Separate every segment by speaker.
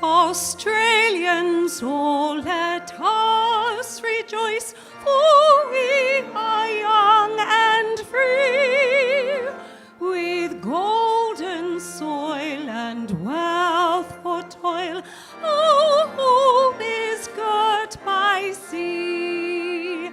Speaker 1: Australians, all let us rejoice, for we are young and free, with golden soil and wealth for toil. Our home is girt by sea.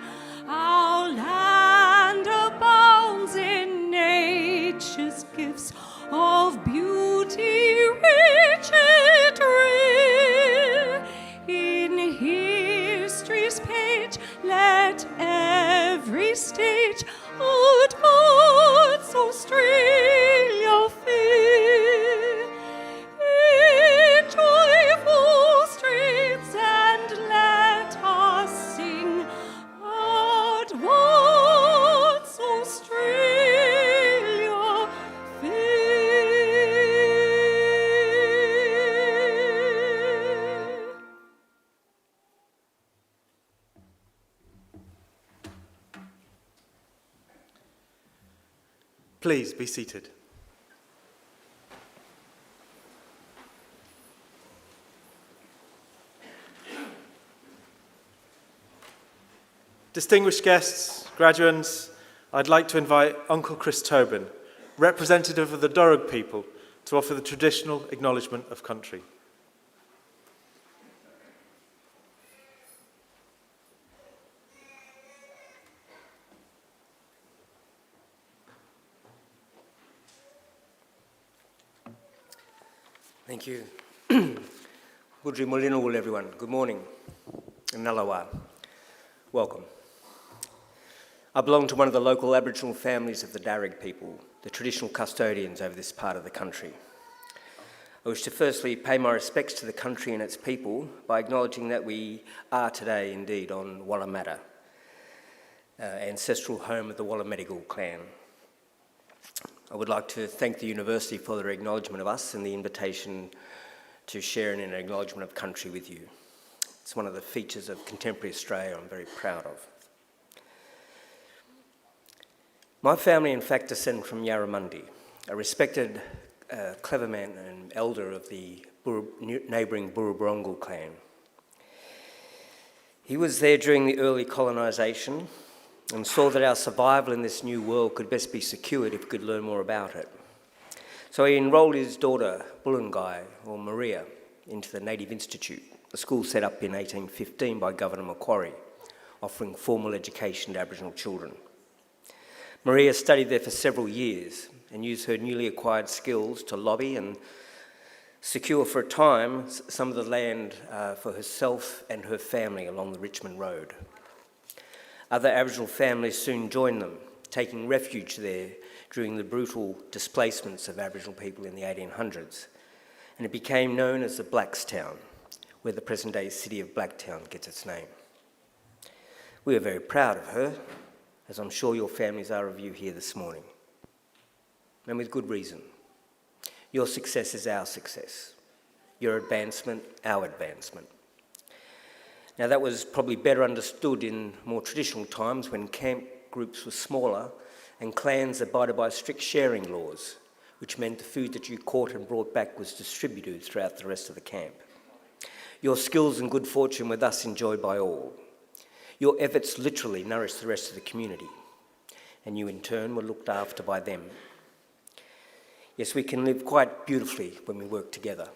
Speaker 1: Our land abounds in nature's gifts of beauty rich and rare. In history's page, let every stage advance Australia fair. In joyful streets and let us sing, advance Australia fair.
Speaker 2: Please be seated. Distinguished guests, graduates, I'd like to invite Uncle Chris Tobin, representative of the Darug people, to offer the traditional acknowledgement of country.
Speaker 3: Thank you. Budri Molinawul, everyone. Good morning. Nalawa. Welcome. I belong to one of the local Aboriginal families of the Darug people, the traditional custodians over this part of the country. I wish to firstly pay my respects to the country and its people by acknowledging that we are today indeed on Wallamata, ancestral home of the Wallamedigal clan. I would like to thank the university for their acknowledgement of us and the invitation to share in an acknowledgement of country with you. It's one of the features of contemporary Australia I'm very proud of. My family, in fact, descend from Yarramundi, a respected clever man and elder of the neighbouring Burruburrungal clan. He was there during the early colonisation and saw that our survival in this new world could best be secured if we could learn more about it. So he enrolled his daughter, Bulungai, or Maria, into the Native Institute, a school set up in 1815 by Governor Macquarie, offering formal education to Aboriginal children. Maria studied there for several years and used her newly acquired skills to lobby and secure for a time some of the land for herself and her family along the Richmond Road. Other Aboriginal families soon joined them, taking refuge there during the brutal displacements of Aboriginal people in the 1800s, and it became known as the Blackstown, where the present-day city of Blacktown gets its name. We are very proud of her, as I'm sure your families are of you here this morning, and with good reason. Your success is our success. Your advancement, our advancement. Now that was probably better understood in more traditional times when camp groups were smaller and clans abided by strict sharing laws, which meant the food that you caught and brought back was distributed throughout the rest of the camp. Your skills and good fortune were thus enjoyed by all. Your efforts literally nourished the rest of the community, and you in turn were looked after by them. Yes, we can live quite beautifully when we work together.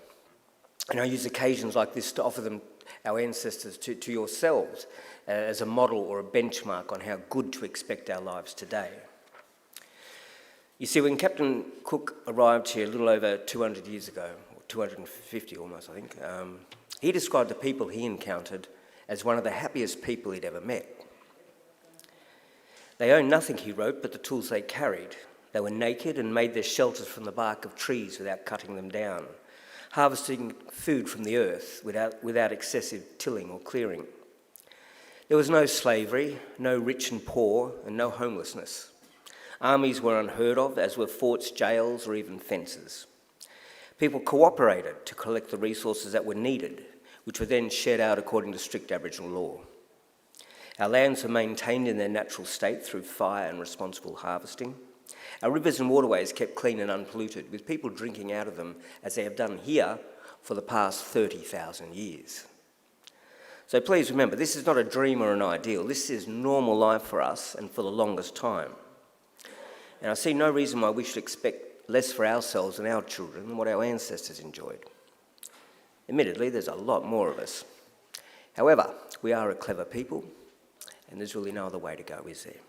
Speaker 3: And I use occasions like this to offer them, our ancestors, to yourselves as a model or a benchmark on how good to expect our lives today. You see, when Captain Cook arrived here a little over 200 years ago, or 250 almost, I think, he described the people he encountered as one of the happiest people he'd ever met. They owned nothing, he wrote, but the tools they carried. They were naked and made their shelters from the bark of trees without cutting them down, harvesting food from the earth without excessive tilling or clearing. There was no slavery, no rich and poor, and no homelessness. Armies were unheard of, as were forts, jails, or even fences. People cooperated to collect the resources that were needed, which were then shared out according to strict Aboriginal law. Our lands were maintained in their natural state through fire and responsible harvesting. Our rivers and waterways kept clean and unpolluted, with people drinking out of them, as they have done here, for the past 30,000 years. So please remember, this is not a dream or an ideal. This is normal life for us and for the longest time. And I see no reason why we should expect less for ourselves and our children than what our ancestors enjoyed. Admittedly, there's a lot more of us. However, we are a clever people, and there's really no other way to go, is there?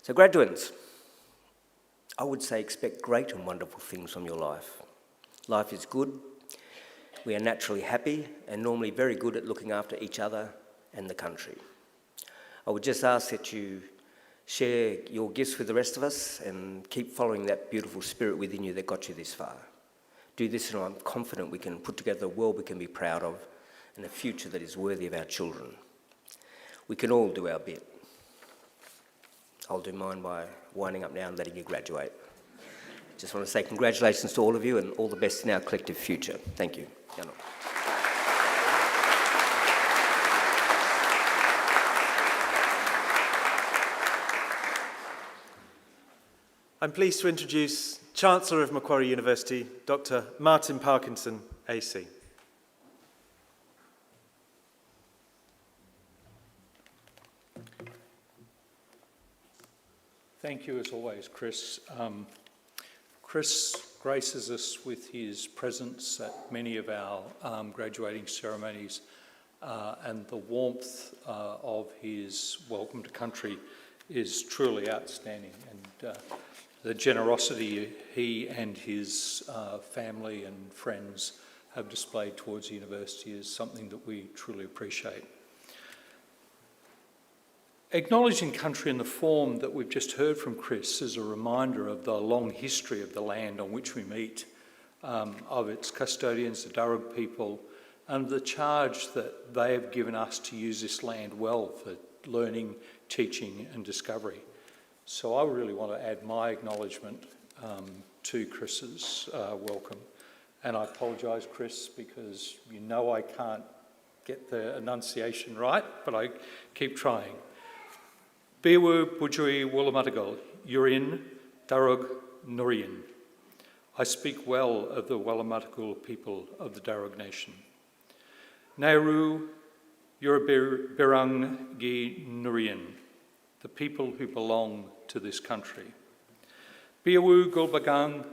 Speaker 3: So graduates, I would say expect great and wonderful things from your life. Life is good. We are naturally happy and normally very good at looking after each other and the country. I would just ask that you share your gifts with the rest of us and keep following that beautiful spirit within you that got you this far. Do this and I'm confident we can put together a world we can be proud of and a future that is worthy of our children. We can all do our bit. I'll do mine by winding up now and letting you graduate. Just want to say congratulations to all of you and all the best in our collective future. Thank you. Yano.
Speaker 2: I'm pleased to introduce Chancellor of Macquarie University, Dr. Martin Parkinson, AC.
Speaker 4: Thank you as always, Chris. Chris graces us with his presence at many of our graduating ceremonies and the warmth of his welcome to country is truly outstanding. And the generosity he and his family and friends have displayed towards the university is something that we truly appreciate. Acknowledging country in the form that we've just heard from Chris is a reminder of the long history of the land on which we meet, of its custodians, the Darug people, and the charge that they have given us to use this land well for learning, teaching and discovery. So I really want to add my acknowledgement to Chris's welcome. And I apologise, Chris, because you know I can't get the enunciation right, but I keep trying. Biwu Bujui Wulamatagal, Yurin Darug Nurian. I speak well of the Wulamatagal people of the Darug Nation. Nehru Yurabirang Gi Nurian, the people who belong to this country. Biwu Gulbagang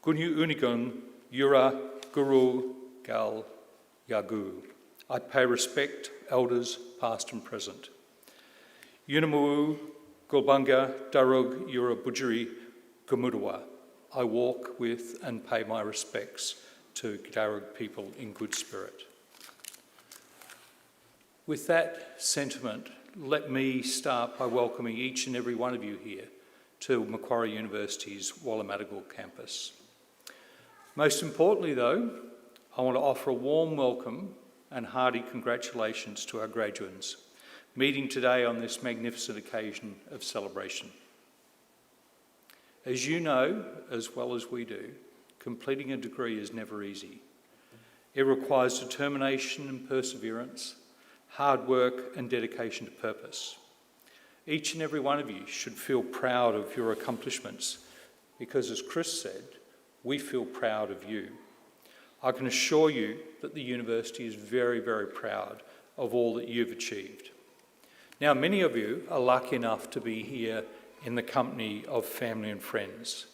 Speaker 4: Gunyu Unigun Yura Guru Gal Yagu. I pay respect, elders past and present. Yunamu Gulbanga Darug Yura Bujuri Gumudawa. I walk with and pay my respects to Darug people in good spirit. With that sentiment, let me start by welcoming each and every one of you here to Macquarie University's Wulamatagal campus. Most importantly though, I want to offer a warm welcome and hearty congratulations to our graduates meeting today on this magnificent occasion of celebration. As you know, as well as we do, completing a degree is never easy. It requires determination and perseverance, hard work and dedication to purpose. Each and every one of you should feel proud of your accomplishments because, as Chris said, we feel proud of you. I can assure you that the university is very, very proud of all that you've achieved. Now, many of you are lucky enough to be here in the company of family and friends.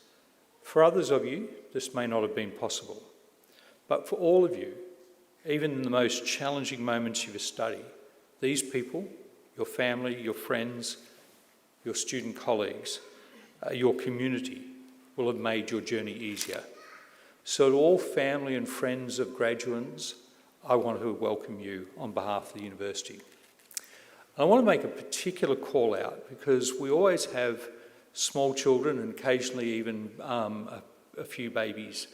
Speaker 4: For others of you, this may not have been possible. But for all of you, even in the most challenging moments of your study, these people, your family, your friends, your student colleagues, your community will have made your journey easier. So to all family and friends of graduates, I want to welcome you on behalf of the university. I want to make a particular call out because we always have small children and occasionally even a few babies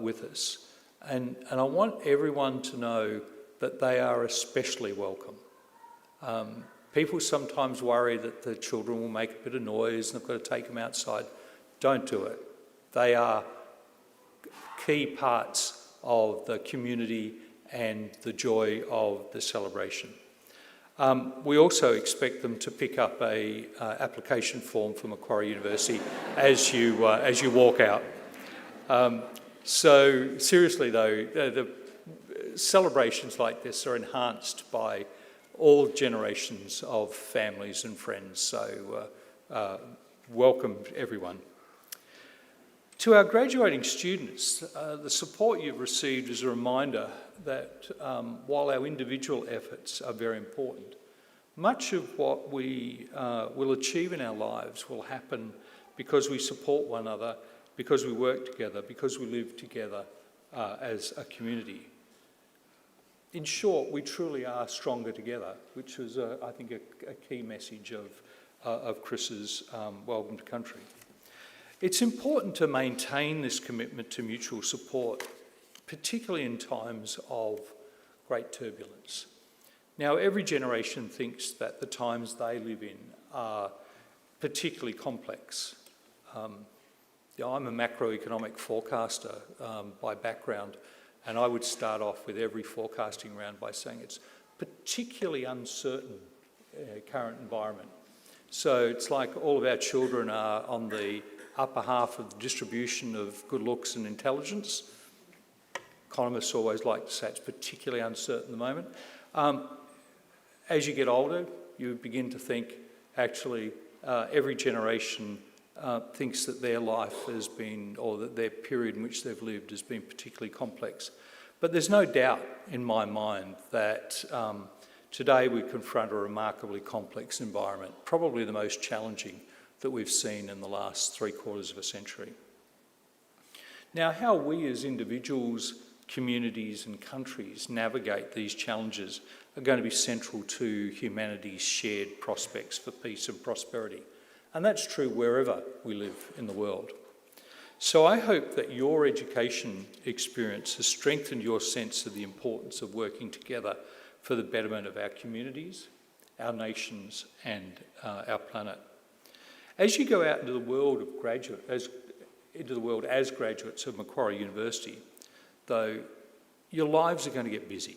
Speaker 4: with us. And I want everyone to know that they are especially welcome. People sometimes worry that the children will make a bit of noise and they've got to take them outside. Don't do it. They are key parts of the community and the joy of the celebration. We also expect them to pick up a application form from Macquarie University as you walk out. So seriously though, the celebrations like this are enhanced by all generations of families and friends. So welcome everyone. To our graduating students, the support you've received is a reminder that while our individual efforts are very important, much of what we will achieve in our lives will happen because we support one another, because we work together, because we live together as a community. In short, we truly are stronger together, which is, I think, a key message of Chris's Welcome to Country. It's important to maintain this commitment to mutual support, particularly in times of great turbulence. Now, every generation thinks that the times they live in are particularly complex. I'm a macroeconomic forecaster by background, and I would start off with every forecasting round by saying it's particularly uncertain current environment. So it's like all of our children are on the upper half of the distribution of good looks and intelligence. Economists always like to say it's particularly uncertain at the moment. As you get older, you begin to think, actually, every generation thinks that their life has been, or that their period in which they've lived has been particularly complex. But there's no doubt in my mind that today we confront a remarkably complex environment, probably the most challenging that we've seen in the last 3/4 of a century. Now, how we as individuals, communities and countries navigate these challenges are going to be central to humanity's shared prospects for peace and prosperity. And that's true wherever we live in the world. So I hope that your education experience has strengthened your sense of the importance of working together for the betterment of our communities, our nations and our planet. As you go out into the world as graduates of Macquarie University, though, your lives are going to get busy.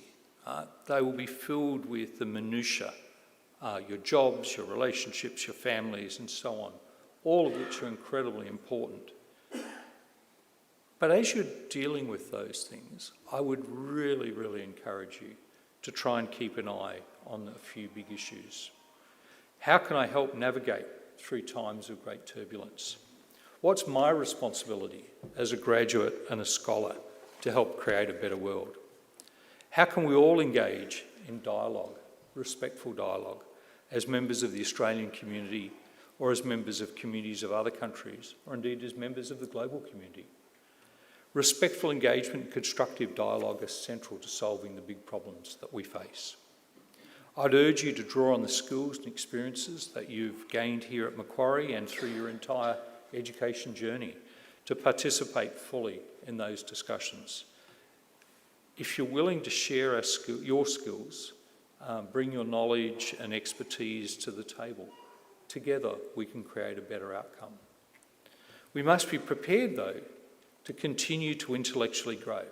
Speaker 4: They will be filled with the minutiae, your jobs, your relationships, your families and so on, all of which are incredibly important. But as you're dealing with those things, I would really, really encourage you to try and keep an eye on a few big issues. How can I help navigate through times of great turbulence? What's my responsibility as a graduate and a scholar to help create a better world? How can we all engage in dialogue, respectful dialogue, as members of the Australian community or as members of communities of other countries, or indeed as members of the global community? Respectful engagement and constructive dialogue are central to solving the big problems that we face. I'd urge you to draw on the skills and experiences that you've gained here at Macquarie and through your entire education journey to participate fully in those discussions. If you're willing to share your skills, bring your knowledge and expertise to the table, together we can create a better outcome. We must be prepared, though, to continue to intellectually grow,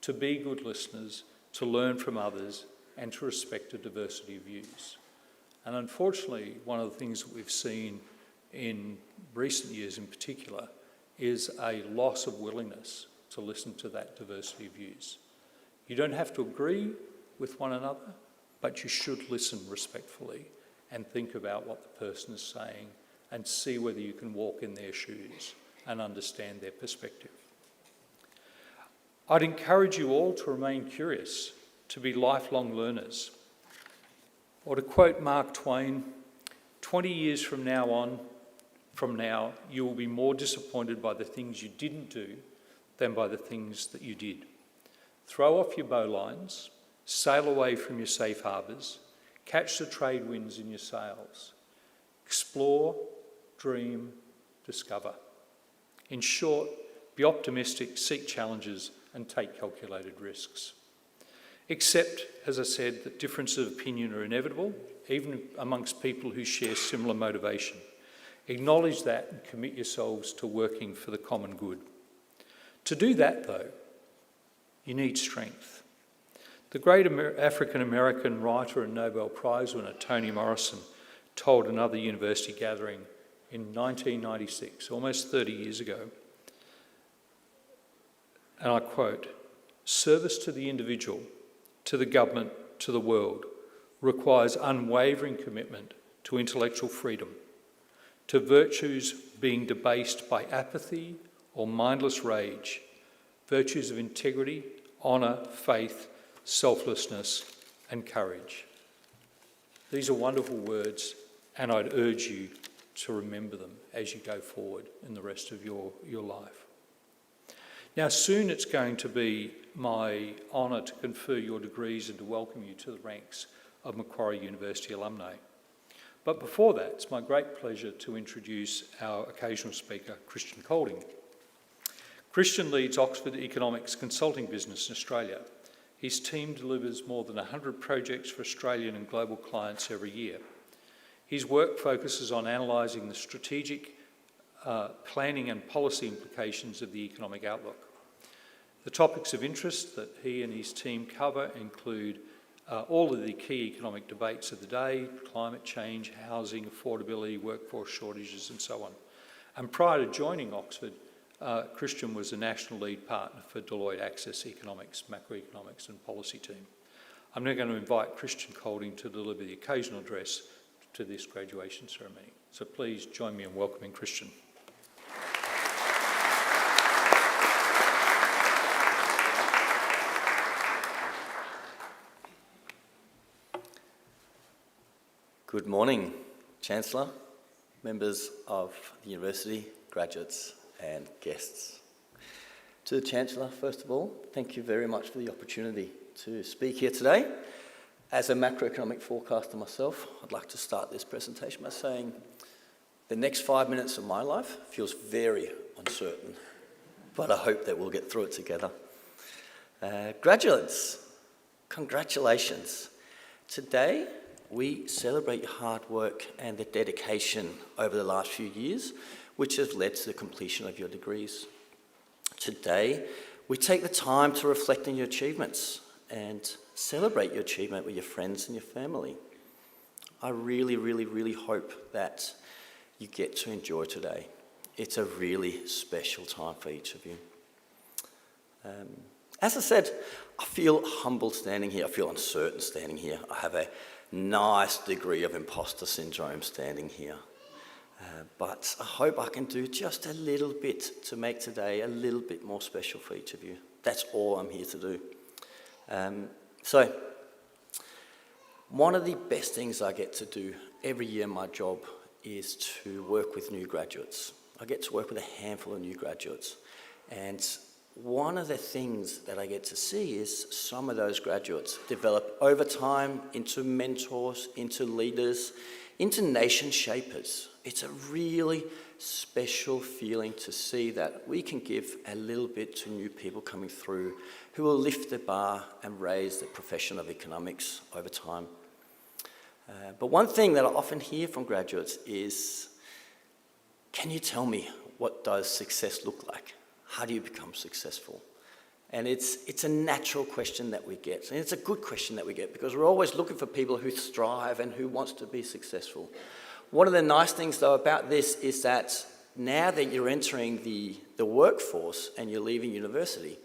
Speaker 4: to be good listeners, to learn from others, and to respect a diversity of views. And unfortunately, one of the things that we've seen in recent years in particular is a loss of willingness to listen to that diversity of views. You don't have to agree with one another, but you should listen respectfully and think about what the person is saying and see whether you can walk in their shoes and understand their perspective. I'd encourage you all to remain curious, to be lifelong learners. Or to quote Mark Twain, 20 years from now, you will be more disappointed by the things you didn't do than by the things that you did. Throw off your bowlines, sail away from your safe harbours, catch the trade winds in your sails. Explore, dream, discover. In short, be optimistic, seek challenges and take calculated risks. Except, as I said, that differences of opinion are inevitable, even amongst people who share similar motivation. Acknowledge that and commit yourselves to working for the common good. To do that, though, you need strength. The great African-American writer and Nobel Prize winner Toni Morrison told another university gathering in 1996, almost 30 years ago, and I quote, "Service to the individual, to the government, to the world requires unwavering commitment to intellectual freedom, to virtues being debased by apathy or mindless rage, virtues of integrity, honour, faith, selflessness and courage." These are wonderful words, and I'd urge you to remember them as you go forward in the rest of your life. Now, soon it's going to be my honour to confer your degrees and to welcome you to the ranks of Macquarie University alumni. But before that, it's my great pleasure to introduce our occasional speaker, Christian Colding. Christian leads Oxford Economics consulting business in Australia. His team delivers more than 100 projects for Australian and global clients every year. His work focuses on analysing the strategic planning and policy implications of the economic outlook. The topics of interest that he and his team cover include all of the key economic debates of the day: climate change, housing, affordability, workforce shortages and so on. And prior to joining Oxford, Christian was a national lead partner for Deloitte Access Economics, Macquarie Economics and Policy team. I'm now going to invite Christian Colding to deliver the occasional address to this graduation ceremony. So please join me in welcoming Christian.
Speaker 5: Good morning, Chancellor, members of the university, graduates and guests. To the Chancellor, first of all, thank you very much for the opportunity to speak here today. As a macroeconomic forecaster myself, I'd like to start this presentation by saying the next 5 minutes of my life feels very uncertain, but I hope that we'll get through it together. Graduates, congratulations. Today, we celebrate your hard work and the dedication over the last few years, which has led to the completion of your degrees. Today, we take the time to reflect on your achievements and celebrate your achievement with your friends and your family. I really, really, really hope that you get to enjoy today. It's a really special time for each of you. As I said, I feel humbled standing here. I feel uncertain standing here. I have a nice degree of imposter syndrome standing here. But I hope I can do just a little bit to make today a little bit more special for each of you. That's all I'm here to do. So, one of the best things I get to do every year in my job is to work with new graduates. I get to work with a handful of new graduates. And one of the things that I get to see is some of those graduates develop over time into mentors, into leaders, into nation shapers. It's a really special feeling to see that we can give a little bit to new people coming through who will lift the bar and raise the profession of economics over time. But one thing that I often hear from graduates is, can you tell me what does success look like? How do you become successful? And it's a natural question that we get. And it's a good question that we get because we're always looking for people who strive and who wants to be successful. One of the nice things, though, about this is that now that you're entering the workforce and you're leaving university,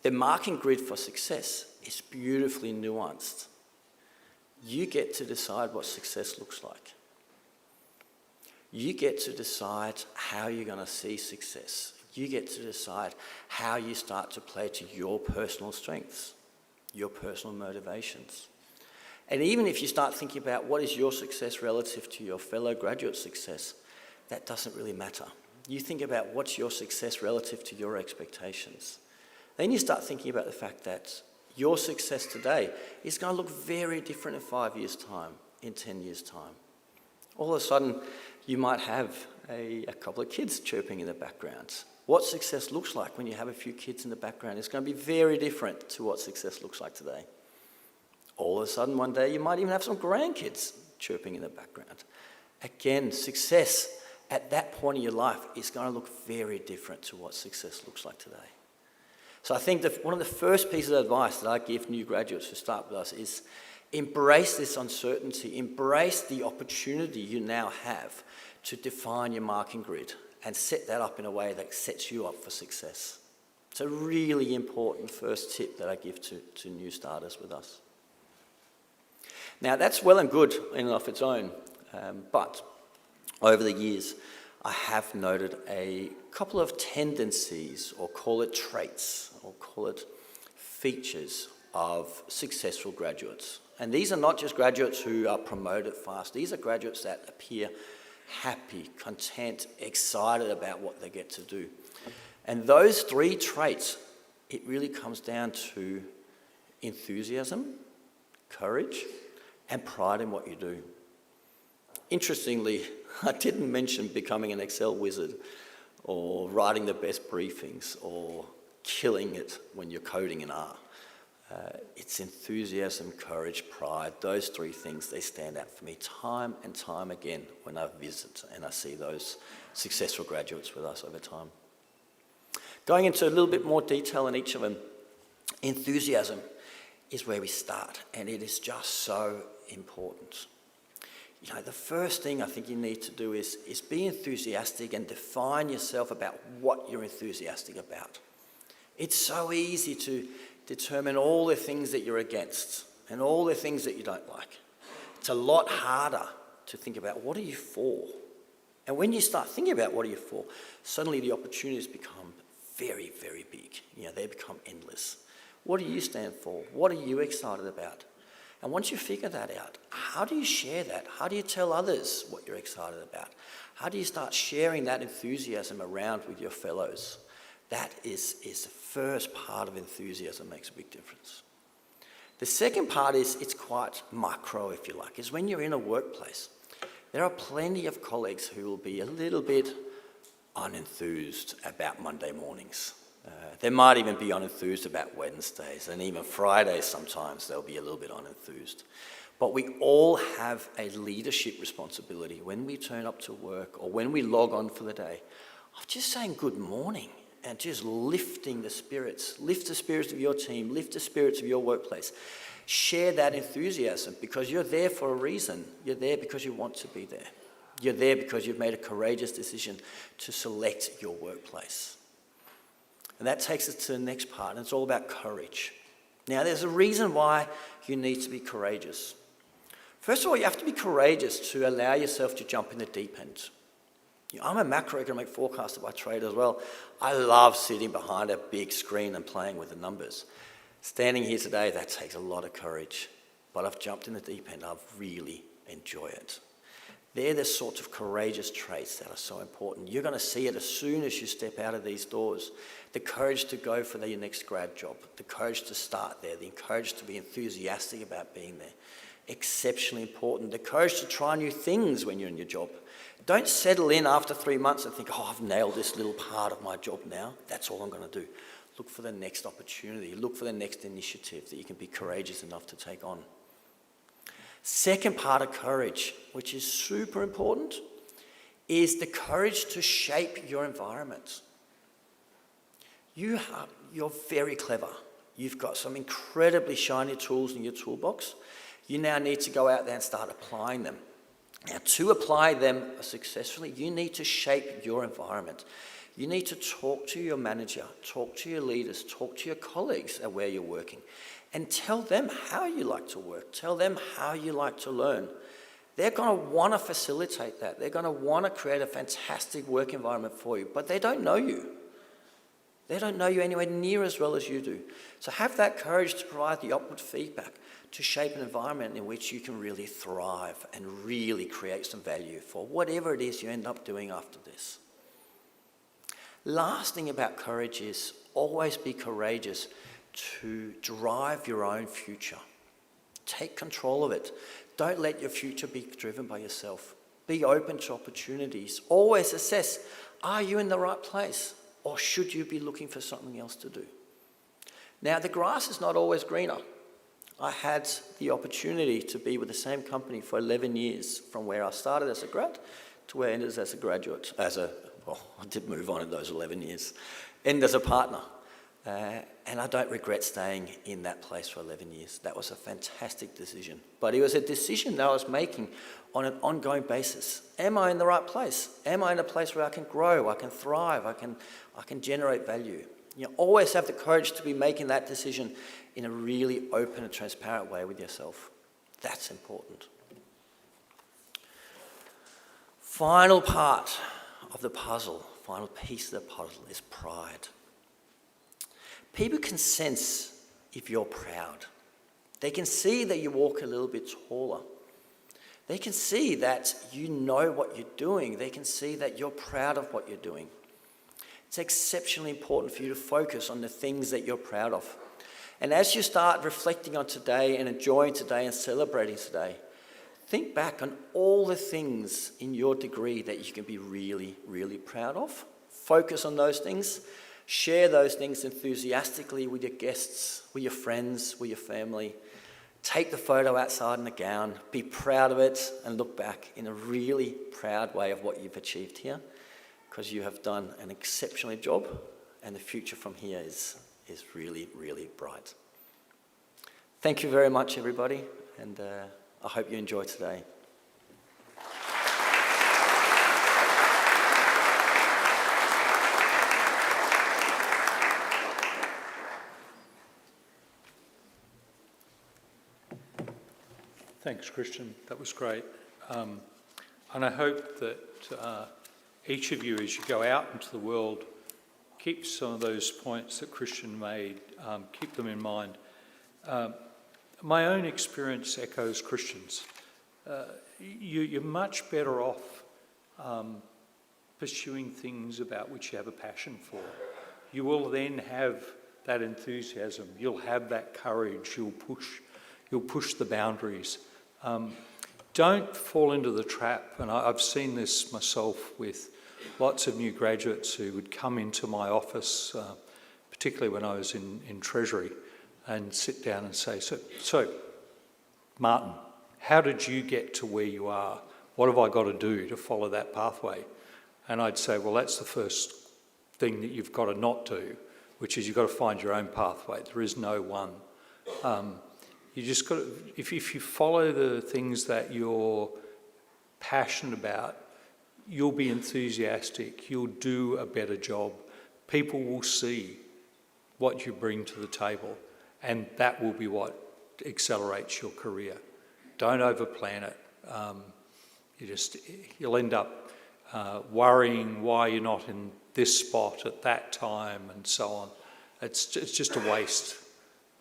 Speaker 5: the marking grid for success is beautifully nuanced. You get to decide what success looks like. You get to decide how you're going to see success. You get to decide how you start to play to your personal strengths, your personal motivations. And even if you start thinking about what is your success relative to your fellow graduate success, that doesn't really matter. You think about what's your success relative to your expectations. Then you start thinking about the fact that your success today is going to look very different in 5 years' time, in 10 years' time. All of a sudden, you might have a couple of kids chirping in the background. What success looks like when you have a few kids in the background is going to be very different to what success looks like today. All of a sudden, one day, you might even have some grandkids chirping in the background. Again, success at that point in your life is going to look very different to what success looks like today. So I think that one of the first pieces of advice that I give new graduates who start with us is embrace this uncertainty, embrace the opportunity you now have to define your marking grid and set that up in a way that sets you up for success. It's a really important first tip that I give to new starters with us. Now, that's well and good in and of its own, but over the years, I have noted a couple of tendencies, or call it traits, or call it features of successful graduates. And these are not just graduates who are promoted fast. These are graduates that appear happy, content, excited about what they get to do. And those three traits, it really comes down to enthusiasm, courage, and pride in what you do. Interestingly, I didn't mention becoming an Excel wizard or writing the best briefings or killing it when you're coding in R. It's enthusiasm, courage, pride. Those three things, they stand out for me time and time again when I visit and I see those successful graduates with us over time. Going into a little bit more detail in each of them, enthusiasm is where we start, and it is just so important. You know, the first thing I think you need to do is be enthusiastic and define yourself about what you're enthusiastic about. It's so easy to determine all the things that you're against and all the things that you don't like. It's a lot harder to think about what are you for. And when you start thinking about what are you for, suddenly the opportunities become very, very big. You know, they become endless. What do you stand for? What are you excited about? And once you figure that out, how do you share that? How do you tell others what you're excited about? How do you start sharing that enthusiasm around with your fellows? That is the first part of enthusiasm, makes a big difference. The second part is, it's quite micro, if you like, is when you're in a workplace. There are plenty of colleagues who will be a little bit unenthused about Monday mornings. They might even be unenthused about Wednesdays, and even Fridays sometimes they'll be a little bit unenthused. But we all have a leadership responsibility when we turn up to work or when we log on for the day of just saying good morning and just lifting the spirits. Lift the spirits of your team, lift the spirits of your workplace. Share that enthusiasm because you're there for a reason. You're there because you want to be there. You're there because you've made a courageous decision to select your workplace. And that takes us to the next part, and it's all about courage. Now, there's a reason why you need to be courageous. First of all, you have to be courageous to allow yourself to jump in the deep end. You know, I'm a macroeconomic forecaster by trade as well. I love sitting behind a big screen and playing with the numbers. Standing here today, that takes a lot of courage. But I've jumped in the deep end. I really enjoy it. They're the sorts of courageous traits that are so important. You're going to see it as soon as you step out of these doors. The courage to go for your next grad job, the courage to start there, the courage to be enthusiastic about being there. Exceptionally important. The courage to try new things when you're in your job. Don't settle in after 3 months and think, oh, I've nailed this little part of my job now. That's all I'm going to do. Look for the next opportunity. Look for the next initiative that you can be courageous enough to take on. Second part of courage, which is super important, is the courage to shape your environment. You're very clever. You've got some incredibly shiny tools in your toolbox. You now need to go out there and start applying them. Now, to apply them successfully, you need to shape your environment. You need to talk to your manager, talk to your leaders, talk to your colleagues at where you're working, and tell them how you like to work. Tell them how you like to learn. They're going to want to facilitate that. They're going to want to create a fantastic work environment for you, but they don't know you. They don't know you anywhere near as well as you do. So have that courage to provide the upward feedback to shape an environment in which you can really thrive and really create some value for whatever it is you end up doing after this. Last thing about courage is always be courageous to drive your own future. Take control of it. Don't let your future be driven by yourself. Be open to opportunities. Always assess, are you in the right place? Or should you be looking for something else to do? Now, the grass is not always greener. I had the opportunity to be with the same company for 11 years, from where I started as a grad to where I ended as a graduate, I did move on in those 11 years, and as a partner. And I don't regret staying in that place for 11 years. That was a fantastic decision. But it was a decision that I was making on an ongoing basis. Am I in the right place? Am I in a place where I can grow, I can thrive, I can generate value? You always have the courage to be making that decision in a really open and transparent way with yourself. That's important. Final part of the puzzle, final piece of the puzzle is pride. People can sense if you're proud. They can see that you walk a little bit taller. They can see that you know what you're doing. They can see that you're proud of what you're doing. It's exceptionally important for you to focus on the things that you're proud of. And as you start reflecting on today and enjoying today and celebrating today, think back on all the things in your degree that you can be really, really proud of. Focus on those things. Share those things enthusiastically with your guests, with your friends, with your family. Take the photo outside in a gown. Be proud of it and look back in a really proud way of what you've achieved here, because you have done an exceptional job and the future from here is really, really bright. Thank you very much, everybody, and I hope you enjoy today.
Speaker 4: Thanks, Christian. That was great. And I hope that each of you, as you go out into the world, keep some of those points that Christian made, keep them in mind. My own experience echoes Christian's. You're much better off pursuing things about which you have a passion for. You will then have that enthusiasm. You'll have that courage. You'll push the boundaries. Don't fall into the trap, and I've seen this myself with lots of new graduates who would come into my office, particularly when I was in Treasury, and sit down and say, so Martin, how did you get to where you are? What have I got to do to follow that pathway? And I'd say, well, that's the first thing that you've got to not do, which is you've got to find your own pathway. There is no one. You just got to, if you follow the things that you're passionate about, you'll be enthusiastic, you'll do a better job. People will see what you bring to the table, and that will be what accelerates your career. Don't overplan it. You'll end up worrying why you're not in this spot at that time and so on. It's just a waste.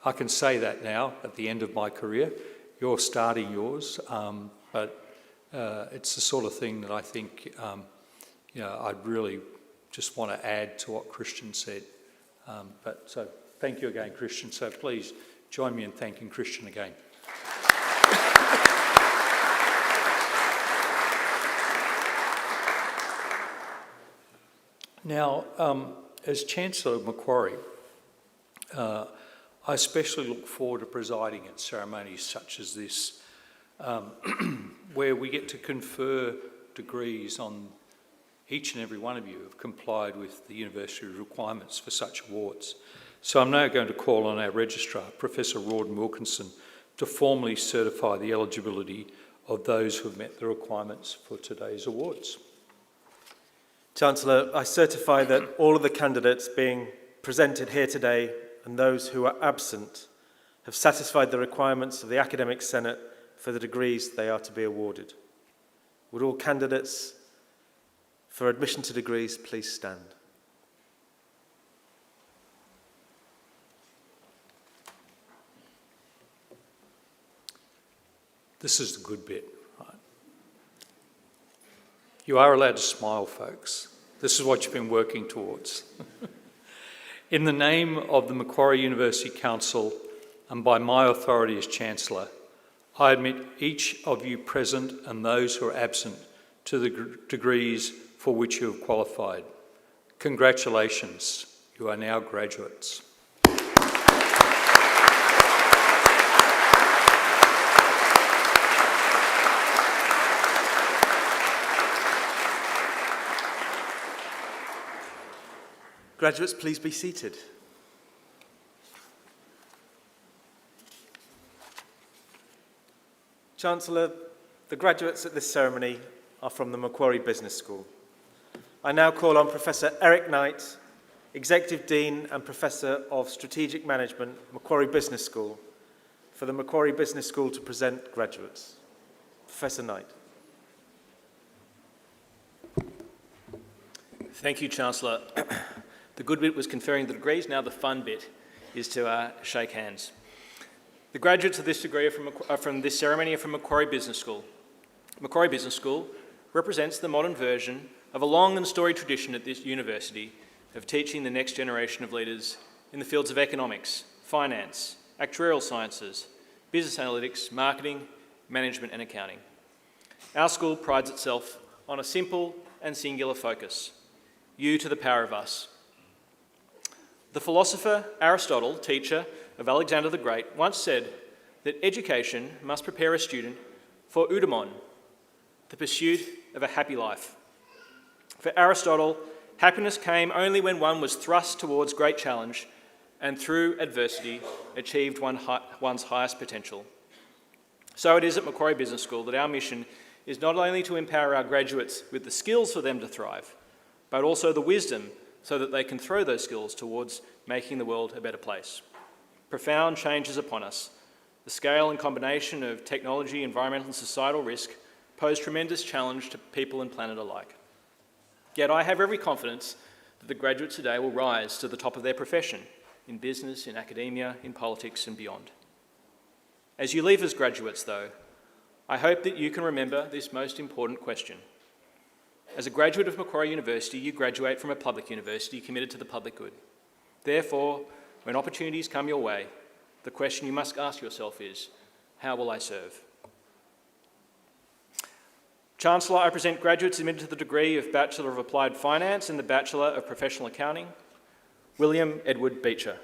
Speaker 4: I can say that now at the end of my career. You're starting yours, but it's the sort of thing that I think I'd really just want to add to what Christian said. So thank you again, Christian. So please join me in thanking Christian again. Now, as Chancellor of Macquarie, I especially look forward to presiding at ceremonies such as this, where we get to confer degrees on each and every one of you have complied with the university requirements for such awards. So I'm now going to call on our registrar, Professor Rawdon Wilkinson, to formally certify the eligibility of those who have met the requirements for today's awards.
Speaker 2: Chancellor, I certify that all of the candidates being presented here today and those who are absent have satisfied the requirements of the Academic Senate for the degrees they are to be awarded. Would all candidates for admission to degrees please stand?
Speaker 4: This is the good bit, right? You are allowed to smile, folks. This is what you've been working towards. In the name of the Macquarie University Council and by my authority as Chancellor, I admit each of you present and those who are absent to the degrees for which you have qualified. Congratulations, you are now graduates.
Speaker 2: Graduates, please be seated. Chancellor, the graduates at this ceremony are from the Macquarie Business School. I now call on Professor Eric Knight Executive Dean and Professor of Strategic Management, Macquarie Business School, for the Macquarie Business School to present graduates. Professor Knight.
Speaker 6: Thank you, Chancellor. The good bit was conferring the degrees. Now the fun bit is to shake hands. The graduates of this degree from this ceremony are from Macquarie Business School. Macquarie Business School represents the modern version of a long and storied tradition at this university of teaching the next generation of leaders in the fields of economics, finance, actuarial sciences, business analytics, marketing, management and accounting. Our school prides itself on a simple and singular focus: you to the power of us. The philosopher Aristotle, teacher of Alexander the Great, once said that education must prepare a student for eudaimon, the pursuit of a happy life. For Aristotle, happiness came only when one was thrust towards great challenge and through adversity achieved one's highest potential. So it is at Macquarie Business School that our mission is not only to empower our graduates with the skills for them to thrive, but also the wisdom so that they can throw those skills towards making the world a better place. Profound change is upon us. The scale and combination of technology, environmental and societal risk pose tremendous challenge to people and planet alike. Yet I have every confidence that the graduates today will rise to the top of their profession in business, in academia, in politics and beyond. As you leave as graduates though, I hope that you can remember this most important question. As a graduate of Macquarie University, you graduate from a public university committed to the public good. Therefore, when opportunities come your way, the question you must ask yourself is, how will I serve? Chancellor, I present graduates admitted to the degree of Bachelor of Applied Finance and the Bachelor of Professional Accounting, William Edward Beecher.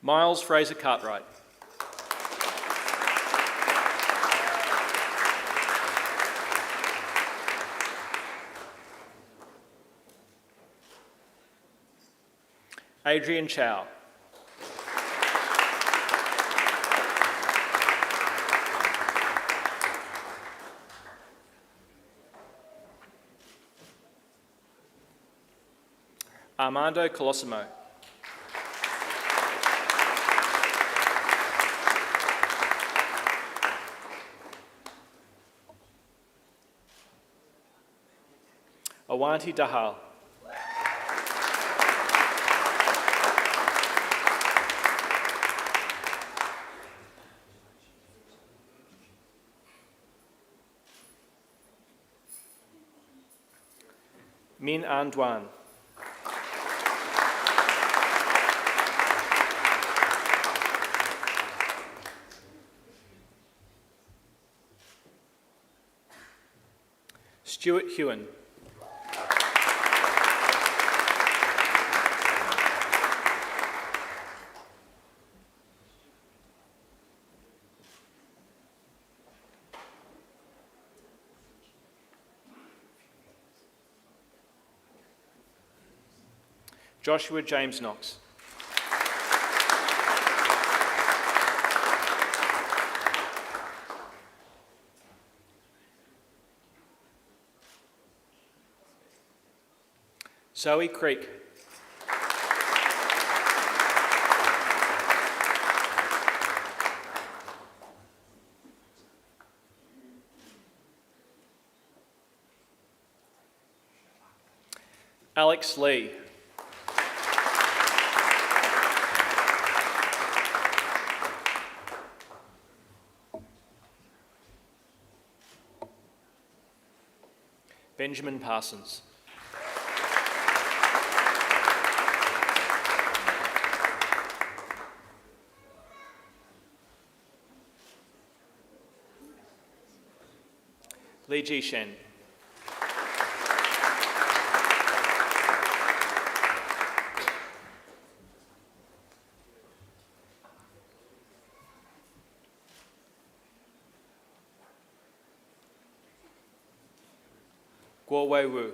Speaker 6: Miles Fraser Cartwright. Adrian Chow. Armando Colosimo. Awanti Dahal. Min An Duan. Stuart Hewen. Joshua James Knox. Zoe Creek. Alex Lee. Benjamin Parsons. Li Ji Shen. Guo Wei Wu.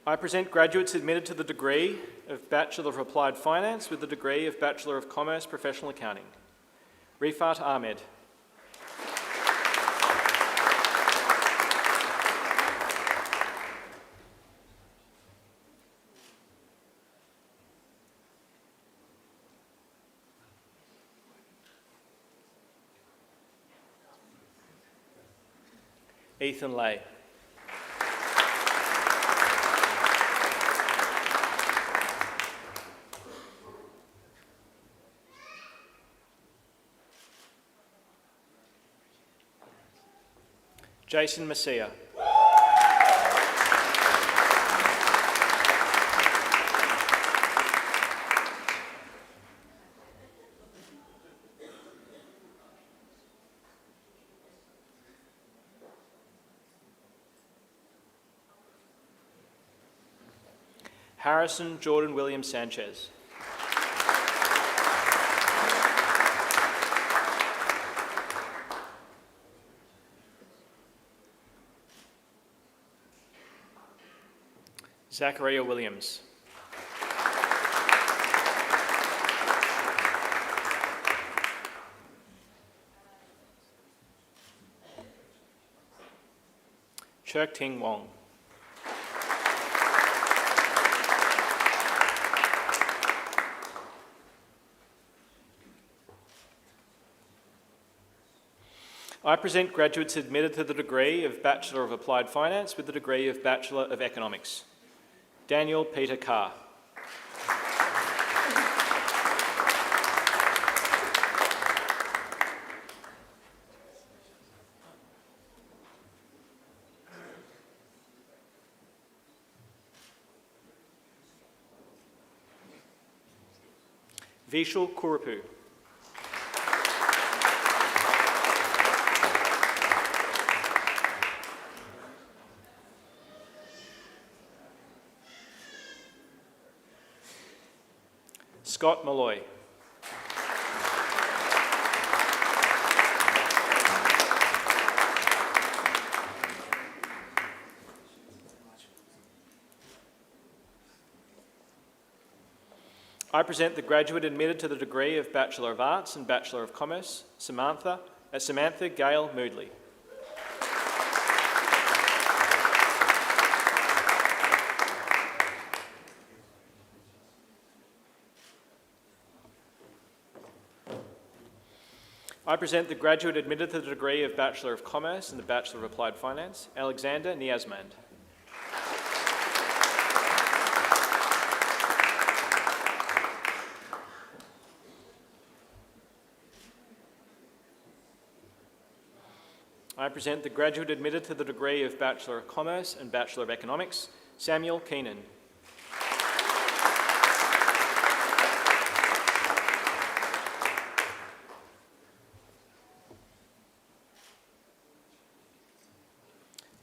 Speaker 6: I present graduates admitted to the degree of Bachelor of Applied Finance with the degree of Bachelor of Commerce Professional Accounting. Rifat Ahmed. Ethan Lay. Jason Messia. Harrison Jordan William Sanchez. Zachariah Williams. Chirk Ting Wong. I present graduates admitted to the degree of Bachelor of Applied Finance with the degree of Bachelor of Economics. Daniel Peter Carr. Vishal Kurupu. Scott Malloy. I present the graduate admitted to the degree of Bachelor of Arts and Bachelor of Commerce, Samantha Gale Moodley. I present the graduate admitted to the degree of Bachelor of Commerce and the Bachelor of Applied Finance, Alexander Niazmand. I present the graduate admitted to the degree of Bachelor of Commerce and Bachelor of Economics, Samuel Keenan.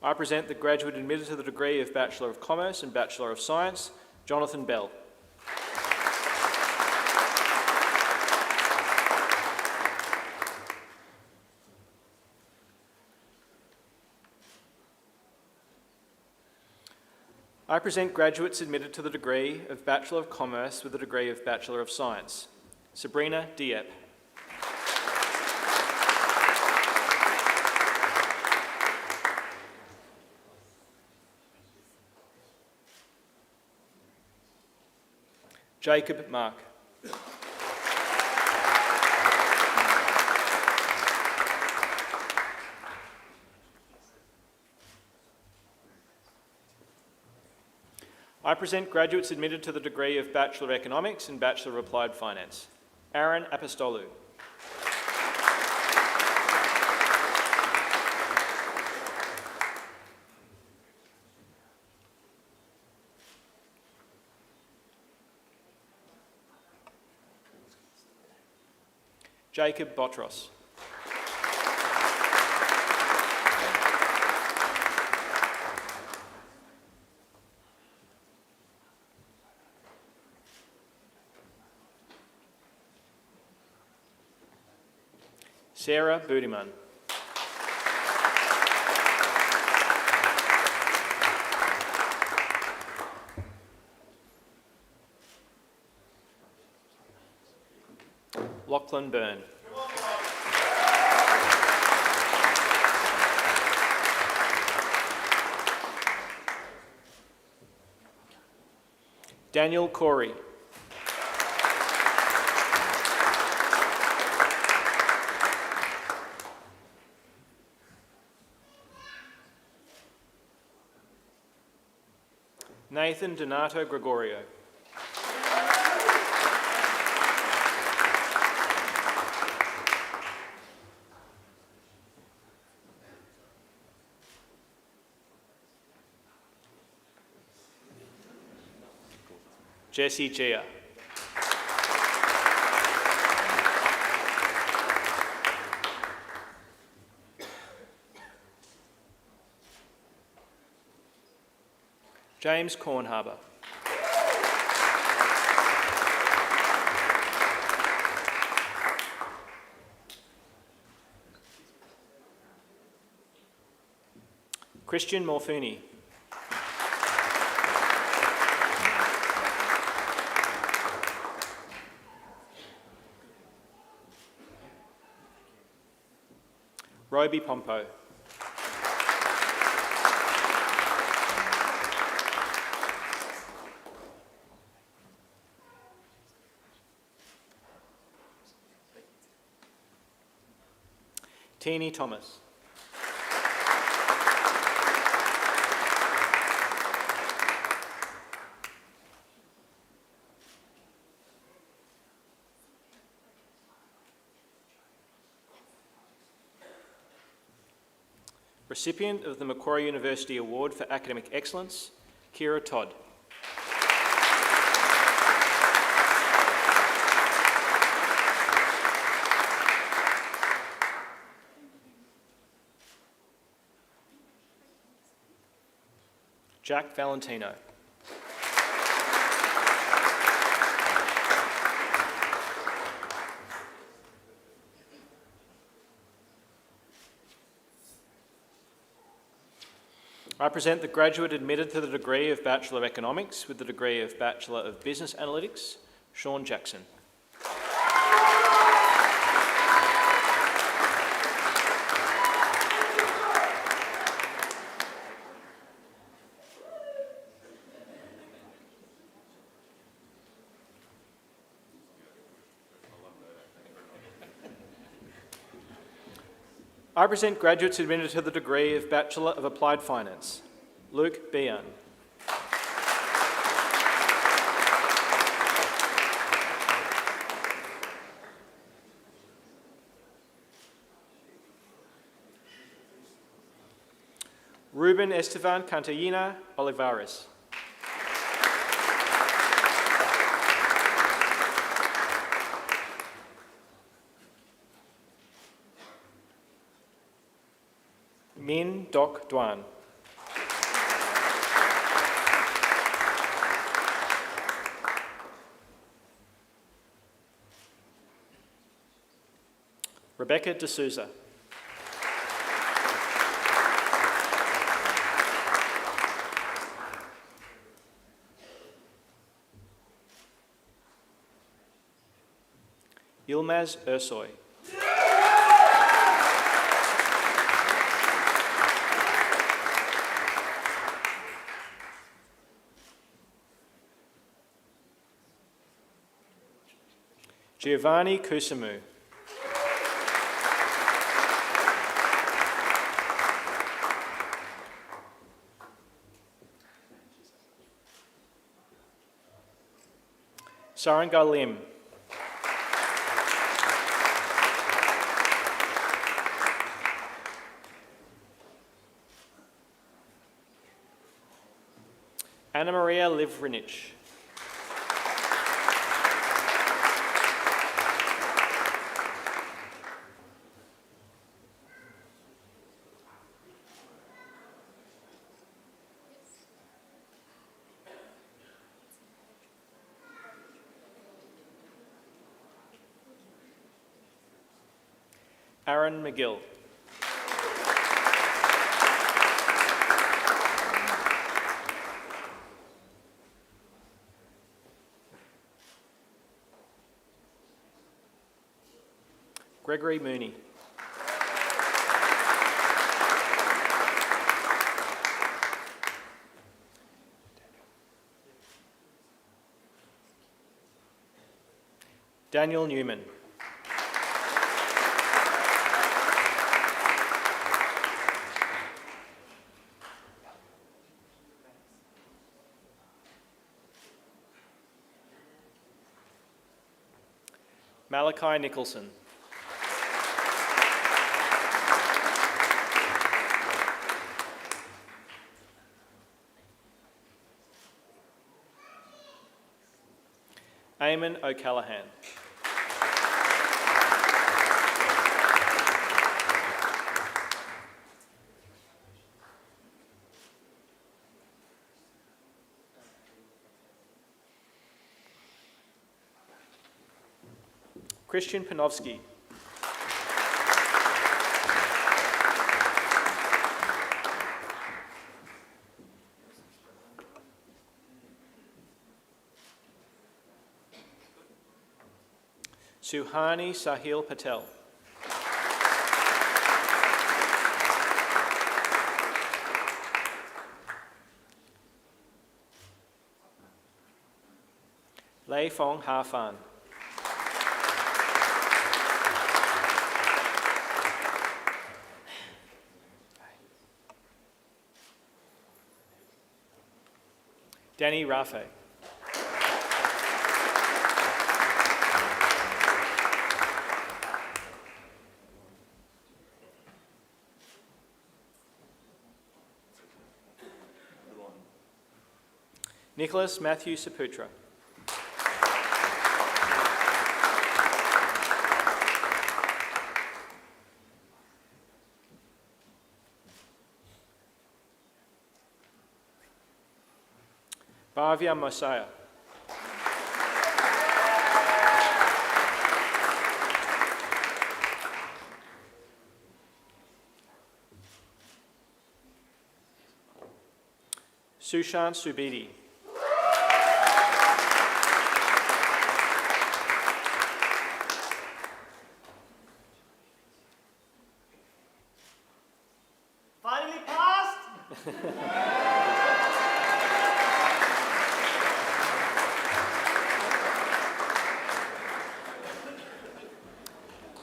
Speaker 6: I present the graduate admitted to the degree of Bachelor of Commerce and Bachelor of Science, Jonathan Bell. I present graduates admitted to the degree of Bachelor of Commerce with the degree of Bachelor of Science, Sabrina Dieppe. Jacob Mark. I present graduates admitted to the degree of Bachelor of Economics and Bachelor of Applied Finance. Aaron Apostolou. Jacob Botros. Sarah Budiman. Lachlan Byrne. Daniel Corey. Nathan Donato Gregorio. Jesse Gia. James Cornharbour. Christian Morfuni. Roby Pompo. Teeny Thomas. Recipient of the Macquarie University Award for Academic Excellence, Kira Todd. Jack Valentino. I present the graduate admitted to the degree of Bachelor of Economics with the degree of Bachelor of Business Analytics, Sean Jackson. I present graduates admitted to the degree of Bachelor of Applied Finance, Luke Bean. Ruben Estevan Cantallina Olivares. Min Doc Duan. Rebecca D'Souza. Yilmaz Ersoy. Giovanni Kusamu. Saranga Lim. Anna Maria Livrinich. Aaron McGill. Gregory Mooney. Daniel Newman. Malachi Nicholson. Eamon O'Callaghan. Christian Panofsky. Suhani Sahil Patel. Lei Fong Ha Fan. Danny Rafe. Nicholas Matthew Saputra. Bhavya Mosiah. Sushant Subedi.
Speaker 1: Finally passed!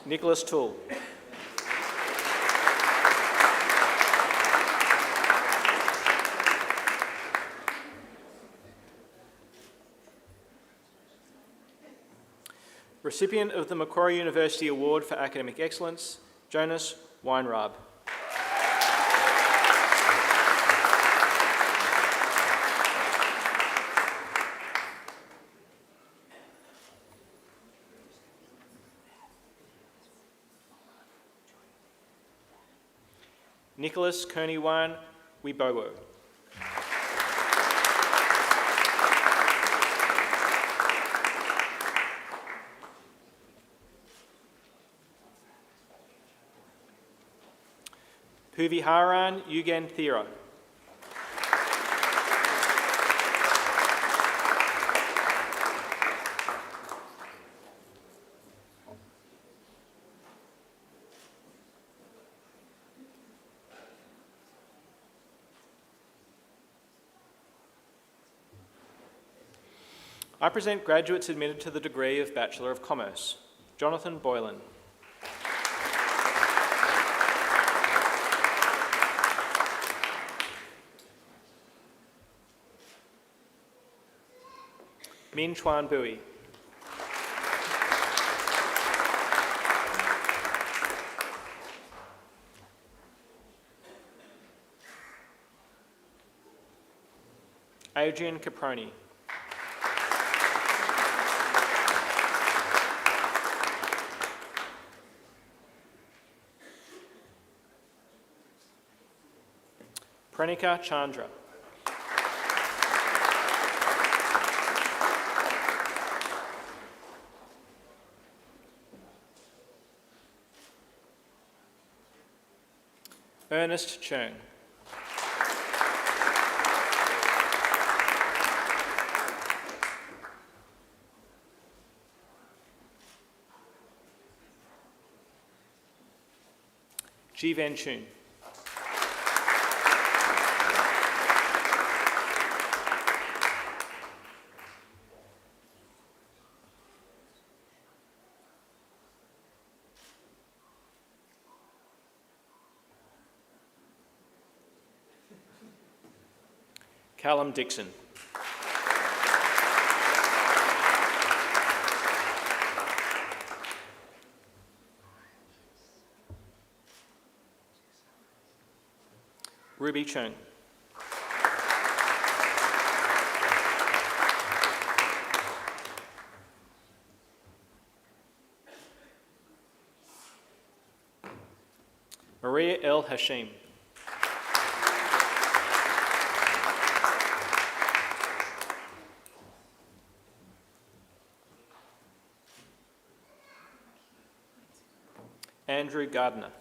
Speaker 6: Nicholas Toole. Recipient of the Macquarie University Award for Academic Excellence, Jonas Weinraab. Nicholas Kerniwan Wibowo. Puviharan Yugen Thero. I present graduates admitted to the degree of Bachelor of Commerce. Jonathan Boylan. Min Chuan Bui. Adrian Caproni. Pranika Chandra. Ernest Chung. Ji Van Chun. Callum Dixon. Ruby Chung. Maria El Hashim. Andrew Gardner.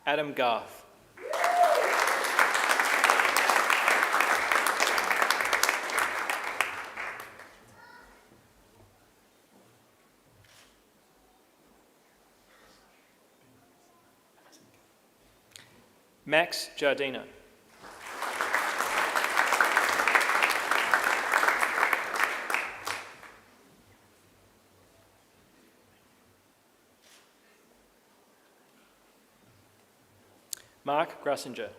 Speaker 6: Adam Garth. Max Jardina. Mark Grassinger.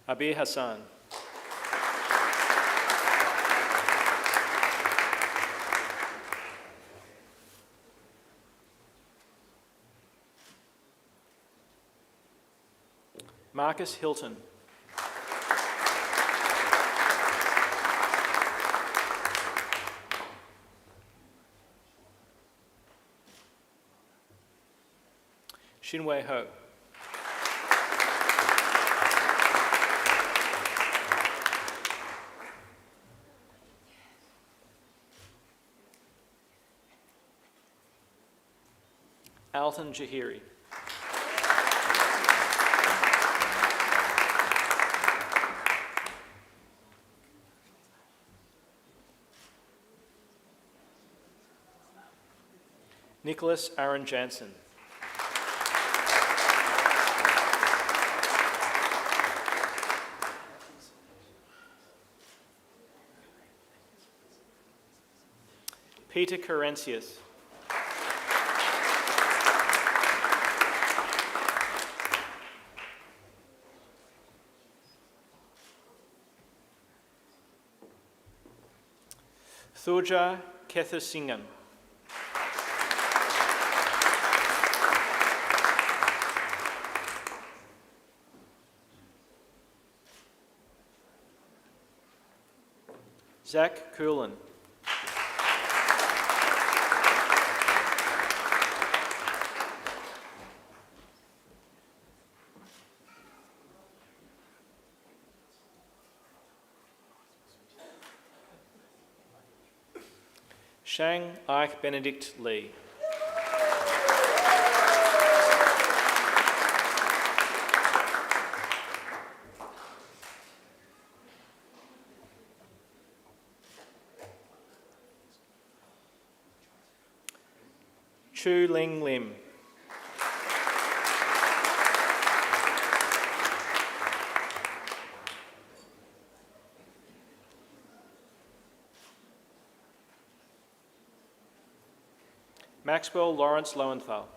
Speaker 6: Abir Hassan. Marcus Hilton. Shinwei Ho. Alton Jahiri. Nicholas Aaron Jansen. Peter Carentius. Thurja Kethusingham. Zach Coolin. Shang Ike Benedict Lee. Chu Ling Lim. Maxwell Lawrence Lowenthal.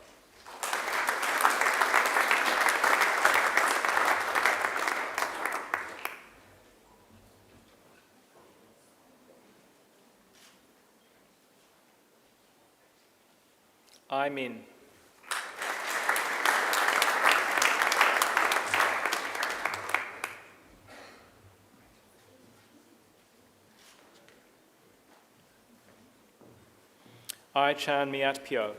Speaker 6: I Min. I Chan Miat Pyo.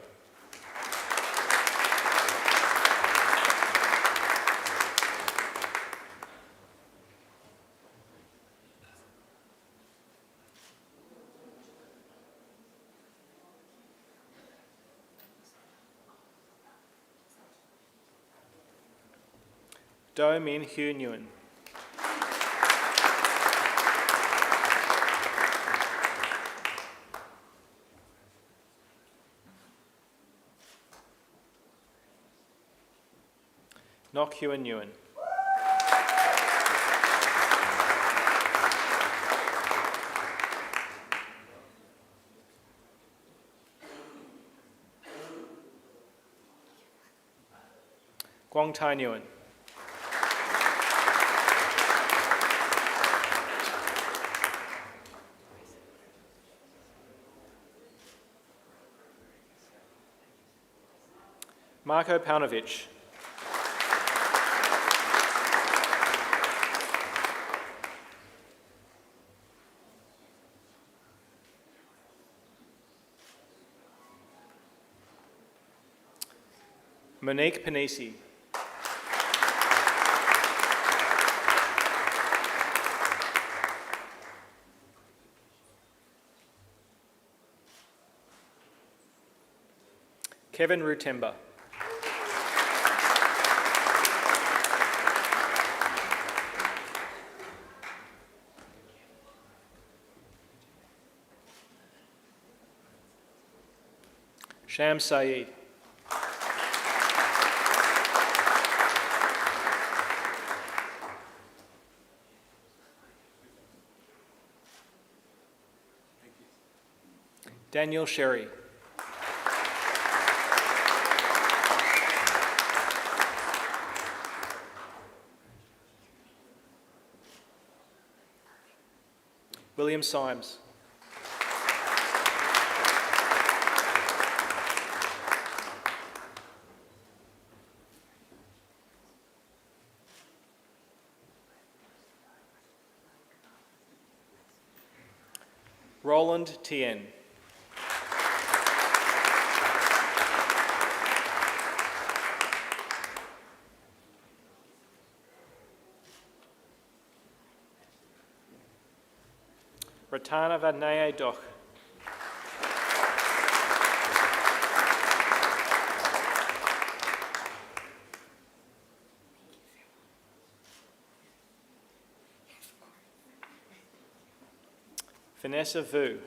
Speaker 6: Do Min Hu Nguyen. Nok Huan Nguyen. Guang Tai Nguyen. Marko Paunovic. Monique Panisi. Kevin Rutemba. Sham Saeed. Daniel Sherry. William Symes. Roland Tien. Ratana Vadnaya Doch. Vanessa Vu.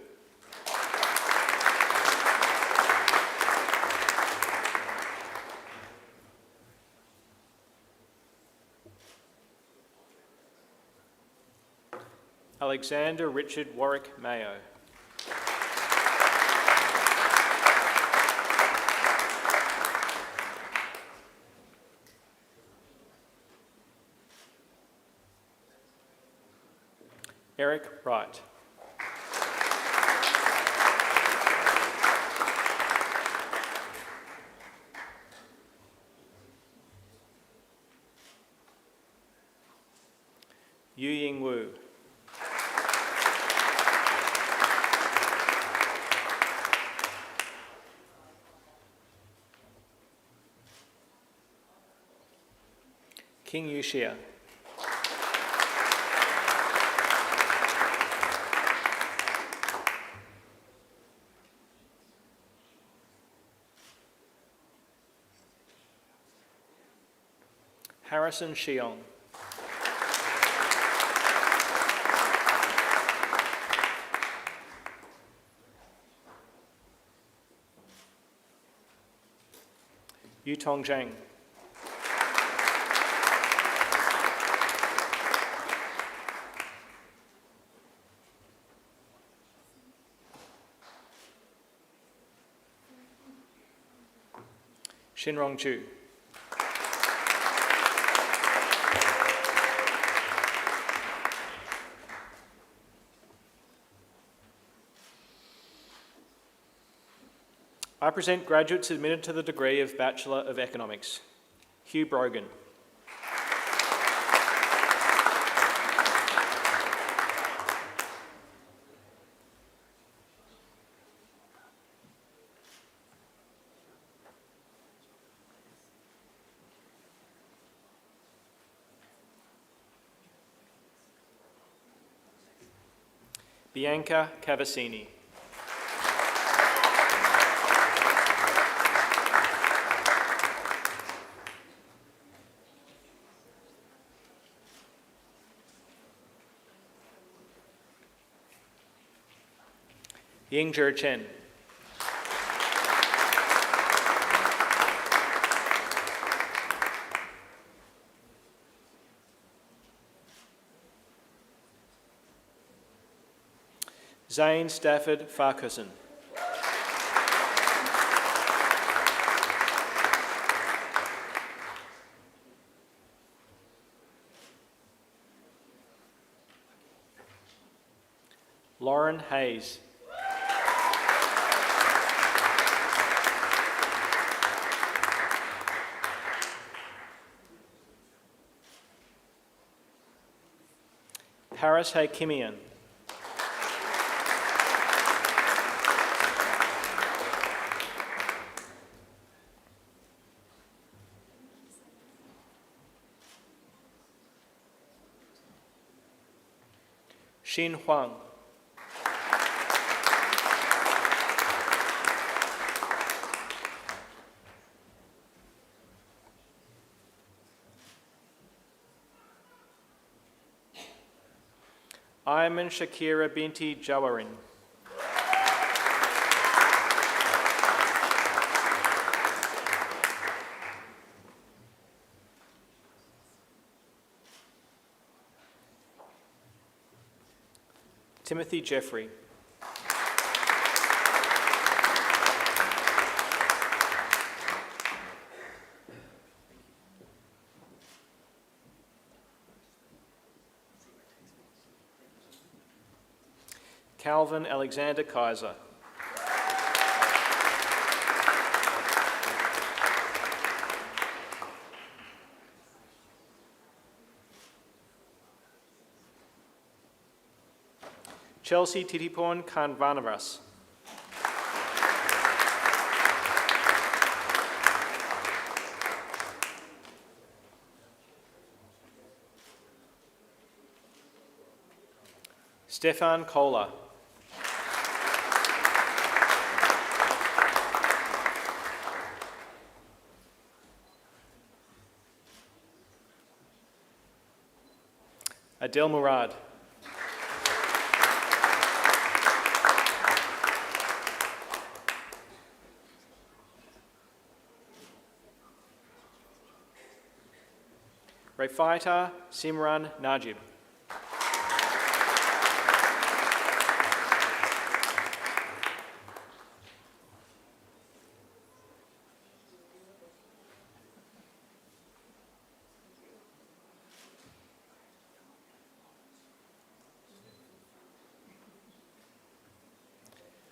Speaker 6: Alexander Richard Warwick Mayo. Eric Wright. Yu Ying Wu. King Yuxia. Harrison Shiong. Yu Tong Zhang. Shinrong Chu. I present graduates admitted to the degree of Bachelor of Economics. Hugh Brogan. Bianca Cavassini. Yingzhe Chen. Zane Stafford Farquharson. Lauren Hayes. Paris Hakimian. Xin Huang. Ayman Shakira Binti Jawarin. Timothy Jeffrey. Calvin Alexander Kaiser. Chelsea Titiporn Kanvanavaras. Stefan Kohler. Adel Murad. Rafaita Simran Najib.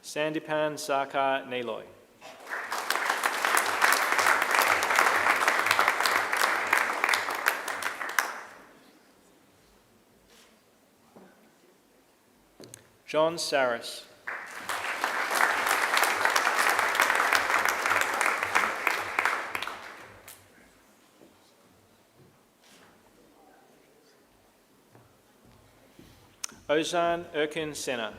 Speaker 6: Sandipan Saka Neloy. John Saris. Ozan Erkin Sena.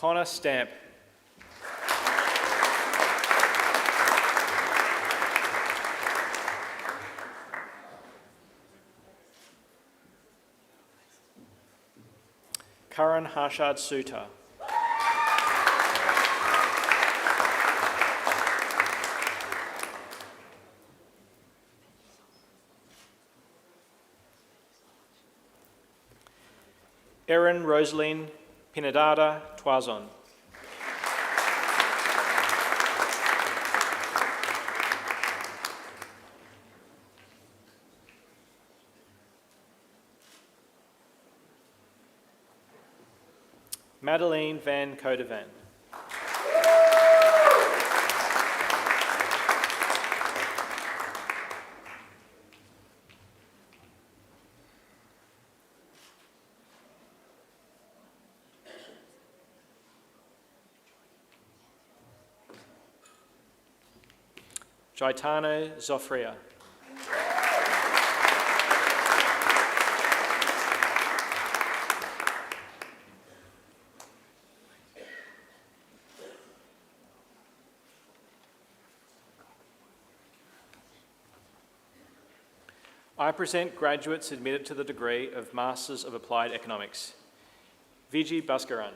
Speaker 6: Connor Stamp. Karan Harshad Suta. Erin Rosaline Pinedada Toison. Madeline Van Codevan. Gaetano Zofria. I present graduates admitted to the degree of Masters of Applied Economics. Vijay Bhaskaran.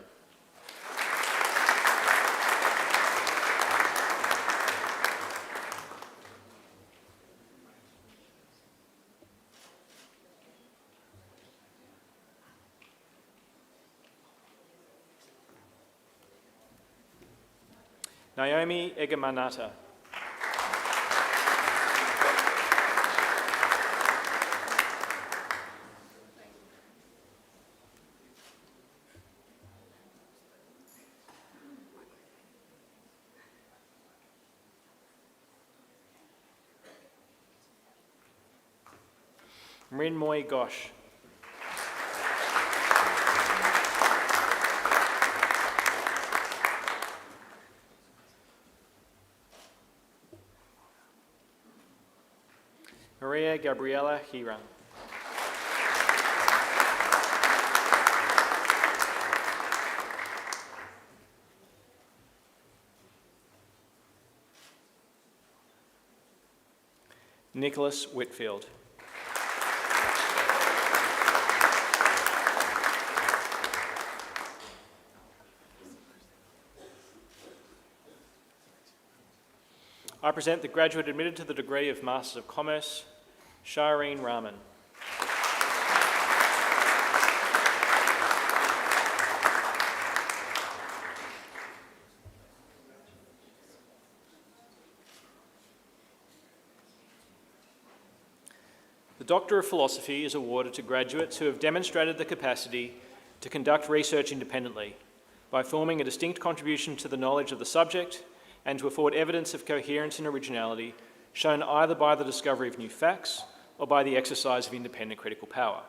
Speaker 6: Naomi Egamanata. Mrinmoy Ghosh. Maria Gabriela Hirang. Nicholas Whitfield. I present the graduate admitted to the degree of Masters of Commerce, Shireen Rahman. The Doctor of Philosophy is awarded to graduates who have demonstrated the capacity to conduct research independently by forming a distinct contribution to the knowledge of the subject and to afford evidence of coherence and originality shown either by the discovery of new facts or by the exercise of independent critical power.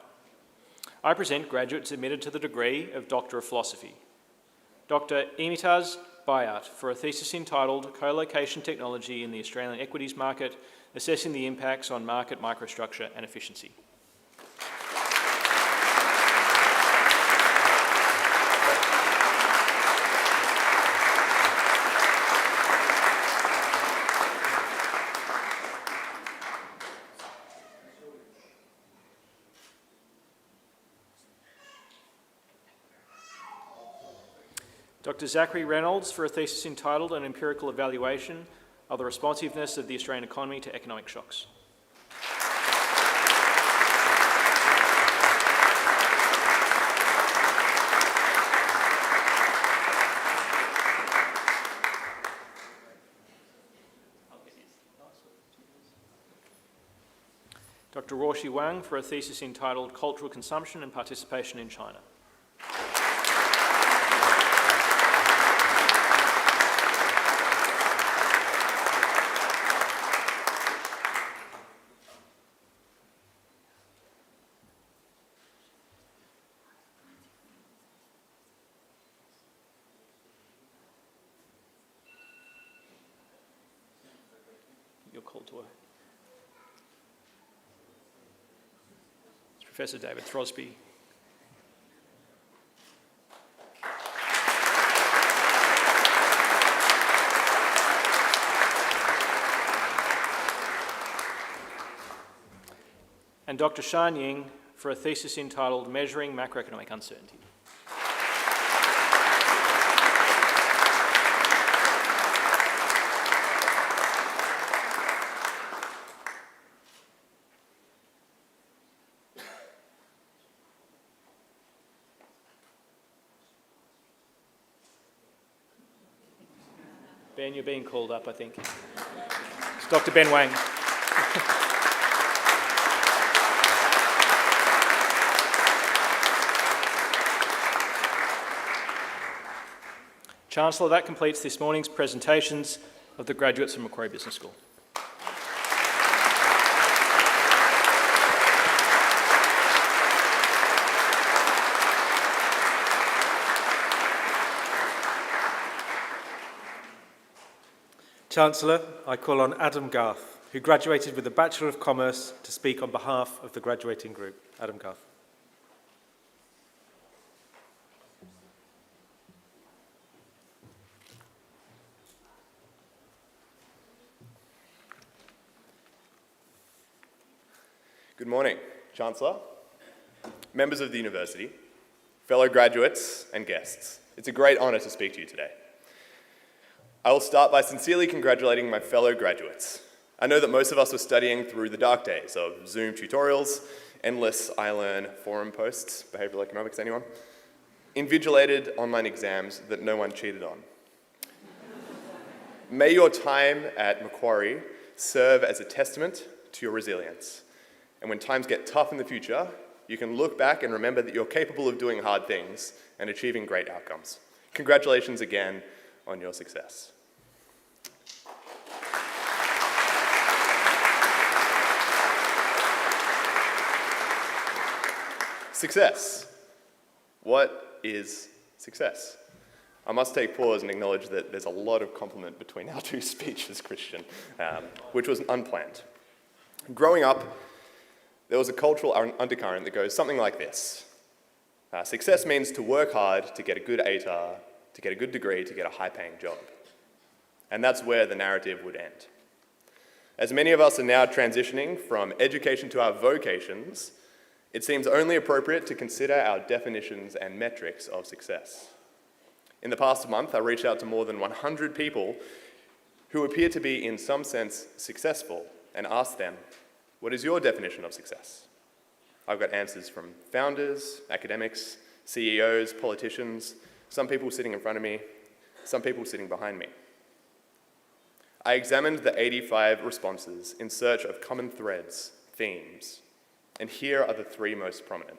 Speaker 6: I present graduates admitted to the degree of Doctor of Philosophy. Dr. Imitaz Bayat for a thesis entitled Co-Location Technology in the Australian Equities Market, Assessing the Impacts on Market Microstructure and Efficiency. Dr. Zachary Reynolds for a thesis entitled An Empirical Evaluation of the Responsiveness of the Australian Economy to Economic Shocks. Dr. Roshi Wang for a thesis entitled Cultural Consumption and Participation in China. You're called to work. It's Professor David Throsby. And Dr. Shan Ying for a thesis entitled Measuring Macroeconomic Uncertainty. Ben, you're being called up, I think. It's Dr. Ben Wang. Chancellor, that completes this morning's presentations of the graduates of Macquarie Business School.
Speaker 2: Chancellor, I call on Adam Garth, who graduated with a Bachelor of Commerce, to speak on behalf of the graduating group. Adam Garth.
Speaker 7: Good morning, Chancellor, members of the university, fellow graduates and guests. It's a great honour to speak to you today. I will start by sincerely congratulating my fellow graduates. I know that most of us were studying through the dark days of Zoom tutorials, endless iLearn forum posts, behavioural economics, anyone? Invigilated online exams that no one cheated on. May your time at Macquarie serve as a testament to your resilience. And when times get tough in the future, you can look back and remember that you're capable of doing hard things and achieving great outcomes. Congratulations again on your success. Success. What is success? I must take pause and acknowledge that there's a lot of compliment between our two speeches, Christian, which was unplanned. Growing up, there was a cultural undercurrent that goes something like this. Success means to work hard, to get a good ATAR, to get a good degree, to get a high-paying job. And that's where the narrative would end. As many of us are now transitioning from education to our vocations, it seems only appropriate to consider our definitions and metrics of success. In the past month, I reached out to more than 100 people who appear to be in some sense successful and asked them, what is your definition of success? I've got answers from founders, academics, CEOs, politicians, some people sitting in front of me, some people sitting behind me. I examined the 85 responses in search of common threads, themes, and here are the three most prominent.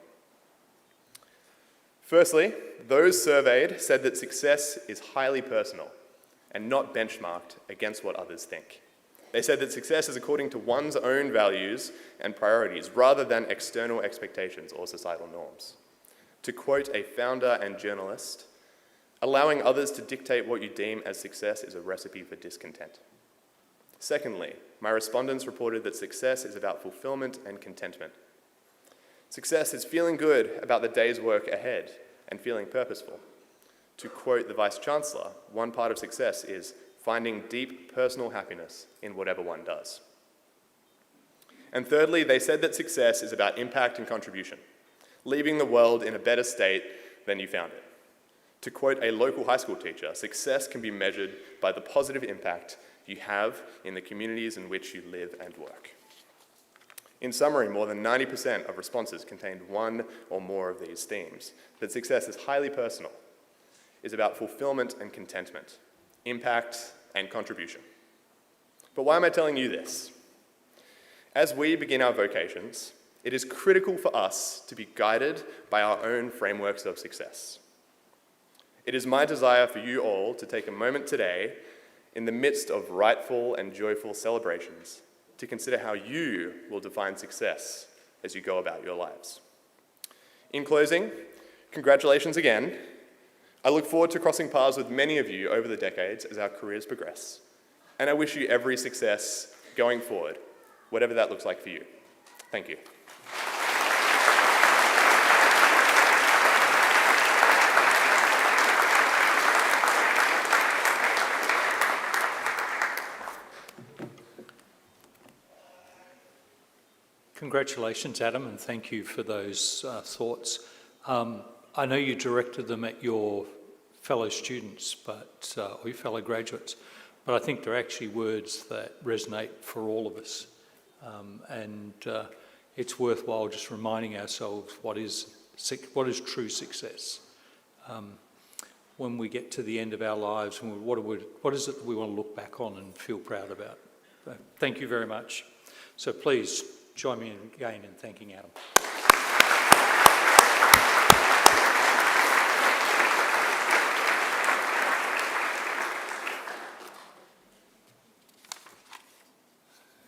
Speaker 7: Firstly, those surveyed said that success is highly personal and not benchmarked against what others think. They said that success is according to one's own values and priorities rather than external expectations or societal norms. To quote a founder and journalist, allowing others to dictate what you deem as success is a recipe for discontent. Secondly, my respondents reported that success is about fulfillment and contentment. Success is feeling good about the day's work ahead and feeling purposeful. To quote the Vice-Chancellor, one part of success is finding deep personal happiness in whatever one does. And thirdly, they said that success is about impact and contribution, leaving the world in a better state than you found it. To quote a local high school teacher, success can be measured by the positive impact you have in the communities in which you live and work. In summary, more than 90% of responses contained one or more of these themes, that success is highly personal, is about fulfillment and contentment, impact and contribution. But why am I telling you this? As we begin our vocations, it is critical for us to be guided by our own frameworks of success. It is my desire for you all to take a moment today, in the midst of rightful and joyful celebrations, to consider how you will define success as you go about your lives. In closing, congratulations again. I look forward to crossing paths with many of you over the decades as our careers progress, and I wish you every success going forward, whatever that looks like for you. Thank you.
Speaker 4: Congratulations, Adam, and thank you for those thoughts. I know you directed them at your fellow students, or your fellow graduates, but I think they're actually words that resonate for all of us. It's worthwhile just reminding ourselves what is true success. When we get to the end of our lives, what is it that we want to look back on and feel proud about? Thank you very much. So please join me again in thanking Adam.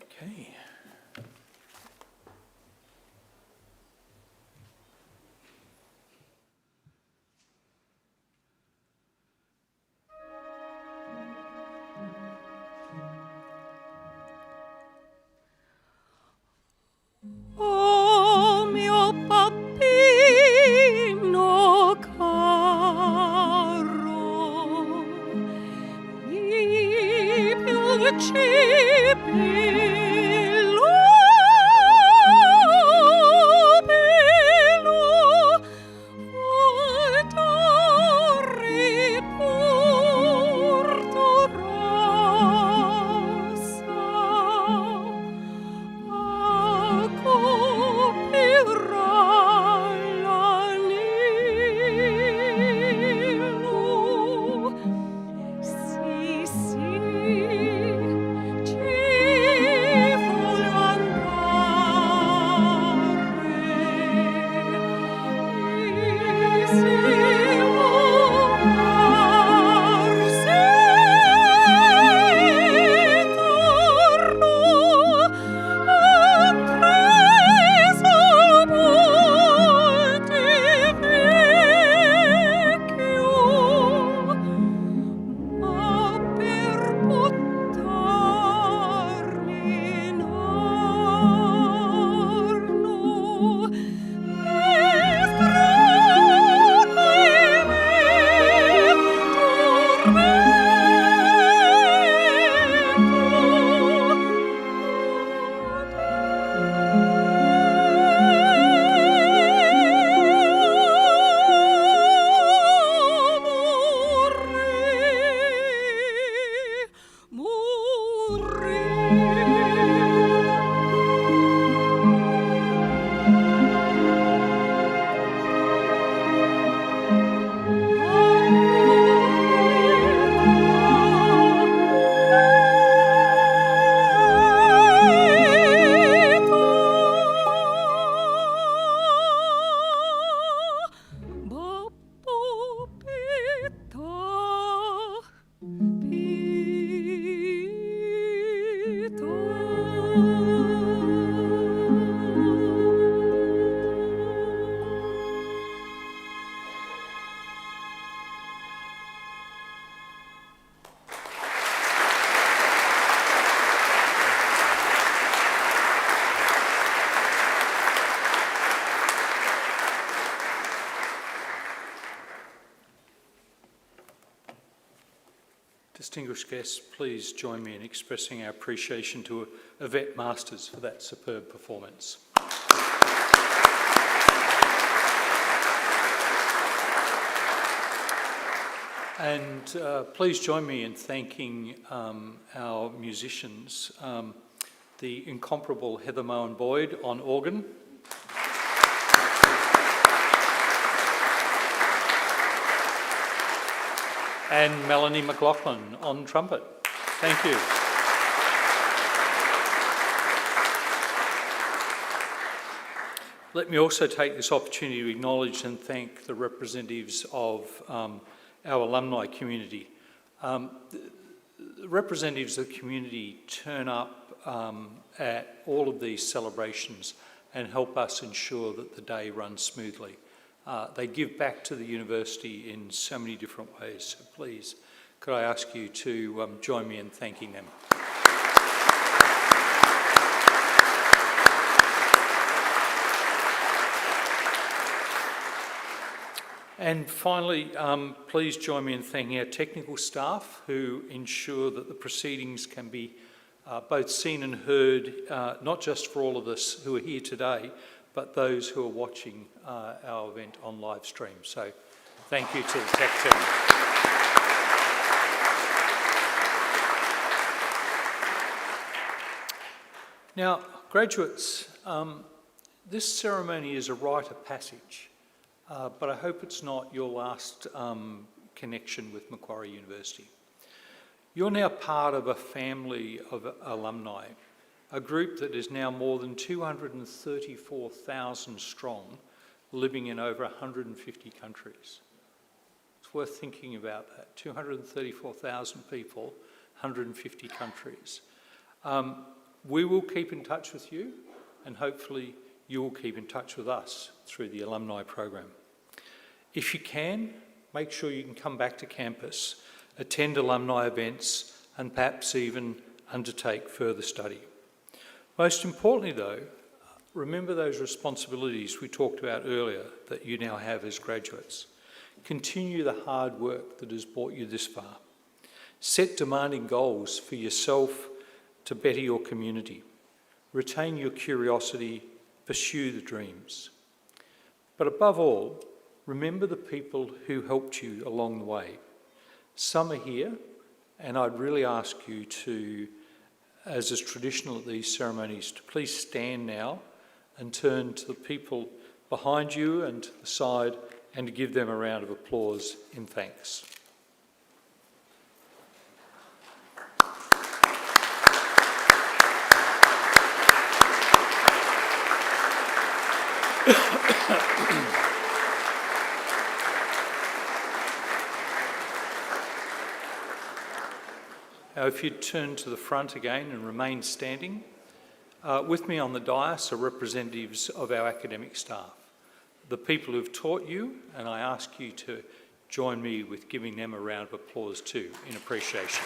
Speaker 4: Okay.
Speaker 8: Oh mio papino caro, mi piacevi
Speaker 4: Distinguished guests, please join me in expressing our appreciation to Yvette Masters for that superb performance. And please join me in thanking our musicians, the incomparable Heather Mowen Boyd on organ, and Melanie McLaughlin on trumpet. Thank you. Let me also take this opportunity to acknowledge and thank the representatives of our alumni community. The representatives of the community turn up at all of these celebrations and help us ensure that the day runs smoothly. They give back to the university in so many different ways, so please, could I ask you to join me in thanking them. And finally, please join me in thanking our technical staff who ensure that the proceedings can be both seen and heard, not just for all of us who are here today, but those who are watching our event on live stream. So thank you to the tech team. Now, graduates, this ceremony is a rite of passage, but I hope it's not your last connection with Macquarie University. You're now part of a family of alumni, a group that is now more than 234,000 strong, living in over 150 countries. It's worth thinking about that. 234,000 people, 150 countries. We will keep in touch with you, and hopefully you will keep in touch with us through the alumni program. If you can, make sure you can come back to campus, attend alumni events, and perhaps even undertake further study. Most importantly though, remember those responsibilities we talked about earlier that you now have as graduates. Continue the hard work that has brought you this far. Set demanding goals for yourself to better your community. Retain your curiosity, pursue the dreams. But above all, remember the people who helped you along the way. Some are here, and I'd really ask you to, as is traditional at these ceremonies, to please stand now and turn to the people behind you and to the side and to give them a round of applause in thanks. Now, if you'd turn to the front again and remain standing, with me on the dais are representatives of our academic staff, the people who've taught you, and I ask you to join me with giving them a round of applause too, in appreciation.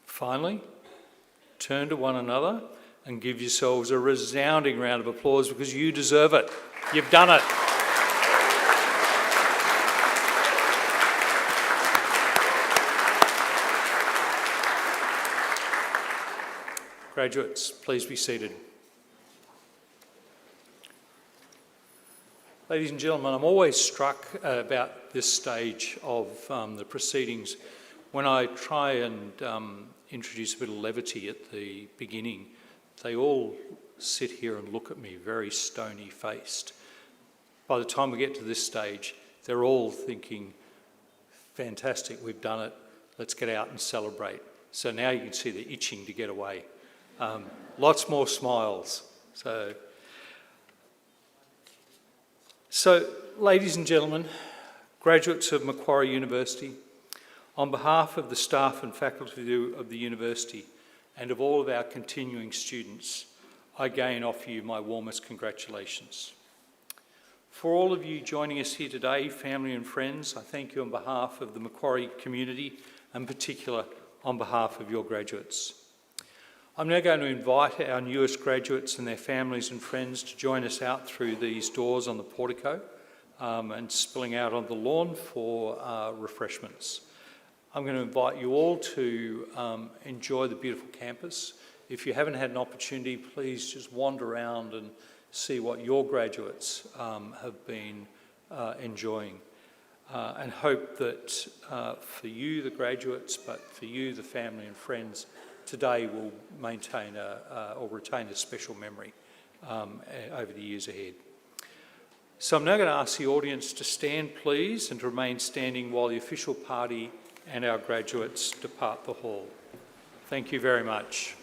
Speaker 4: Finally, turn to one another and give yourselves a resounding round of applause because you deserve it. You've done it. Graduates, please be seated. Ladies and gentlemen, I'm always struck about this stage of the proceedings when I try and introduce a bit of levity at the beginning. They all sit here and look at me very stony-faced. By the time we get to this stage, they're all thinking, fantastic, we've done it, let's get out and celebrate. So now you can see they're itching to get away. Lots more smiles. So, ladies and gentlemen, graduates of Macquarie University, on behalf of the staff and faculty of the university and of all of our continuing students, I again offer you my warmest congratulations. For all of you joining us here today, family and friends, I thank you on behalf of the Macquarie community, and in particular on behalf of your graduates. I'm now going to invite our newest graduates and their families and friends to join us out through these doors on the portico and spilling out on the lawn for refreshments. I'm going to invite you all to enjoy the beautiful campus. If you haven't had an opportunity, please just wander around and see what your graduates have been enjoying. And hope that for you, the graduates, but for you, the family and friends, today will maintain or retain a special memory over the years ahead. So I'm now going to ask the audience to stand, please, and to remain standing while the official party and our graduates depart the hall. Thank you very much.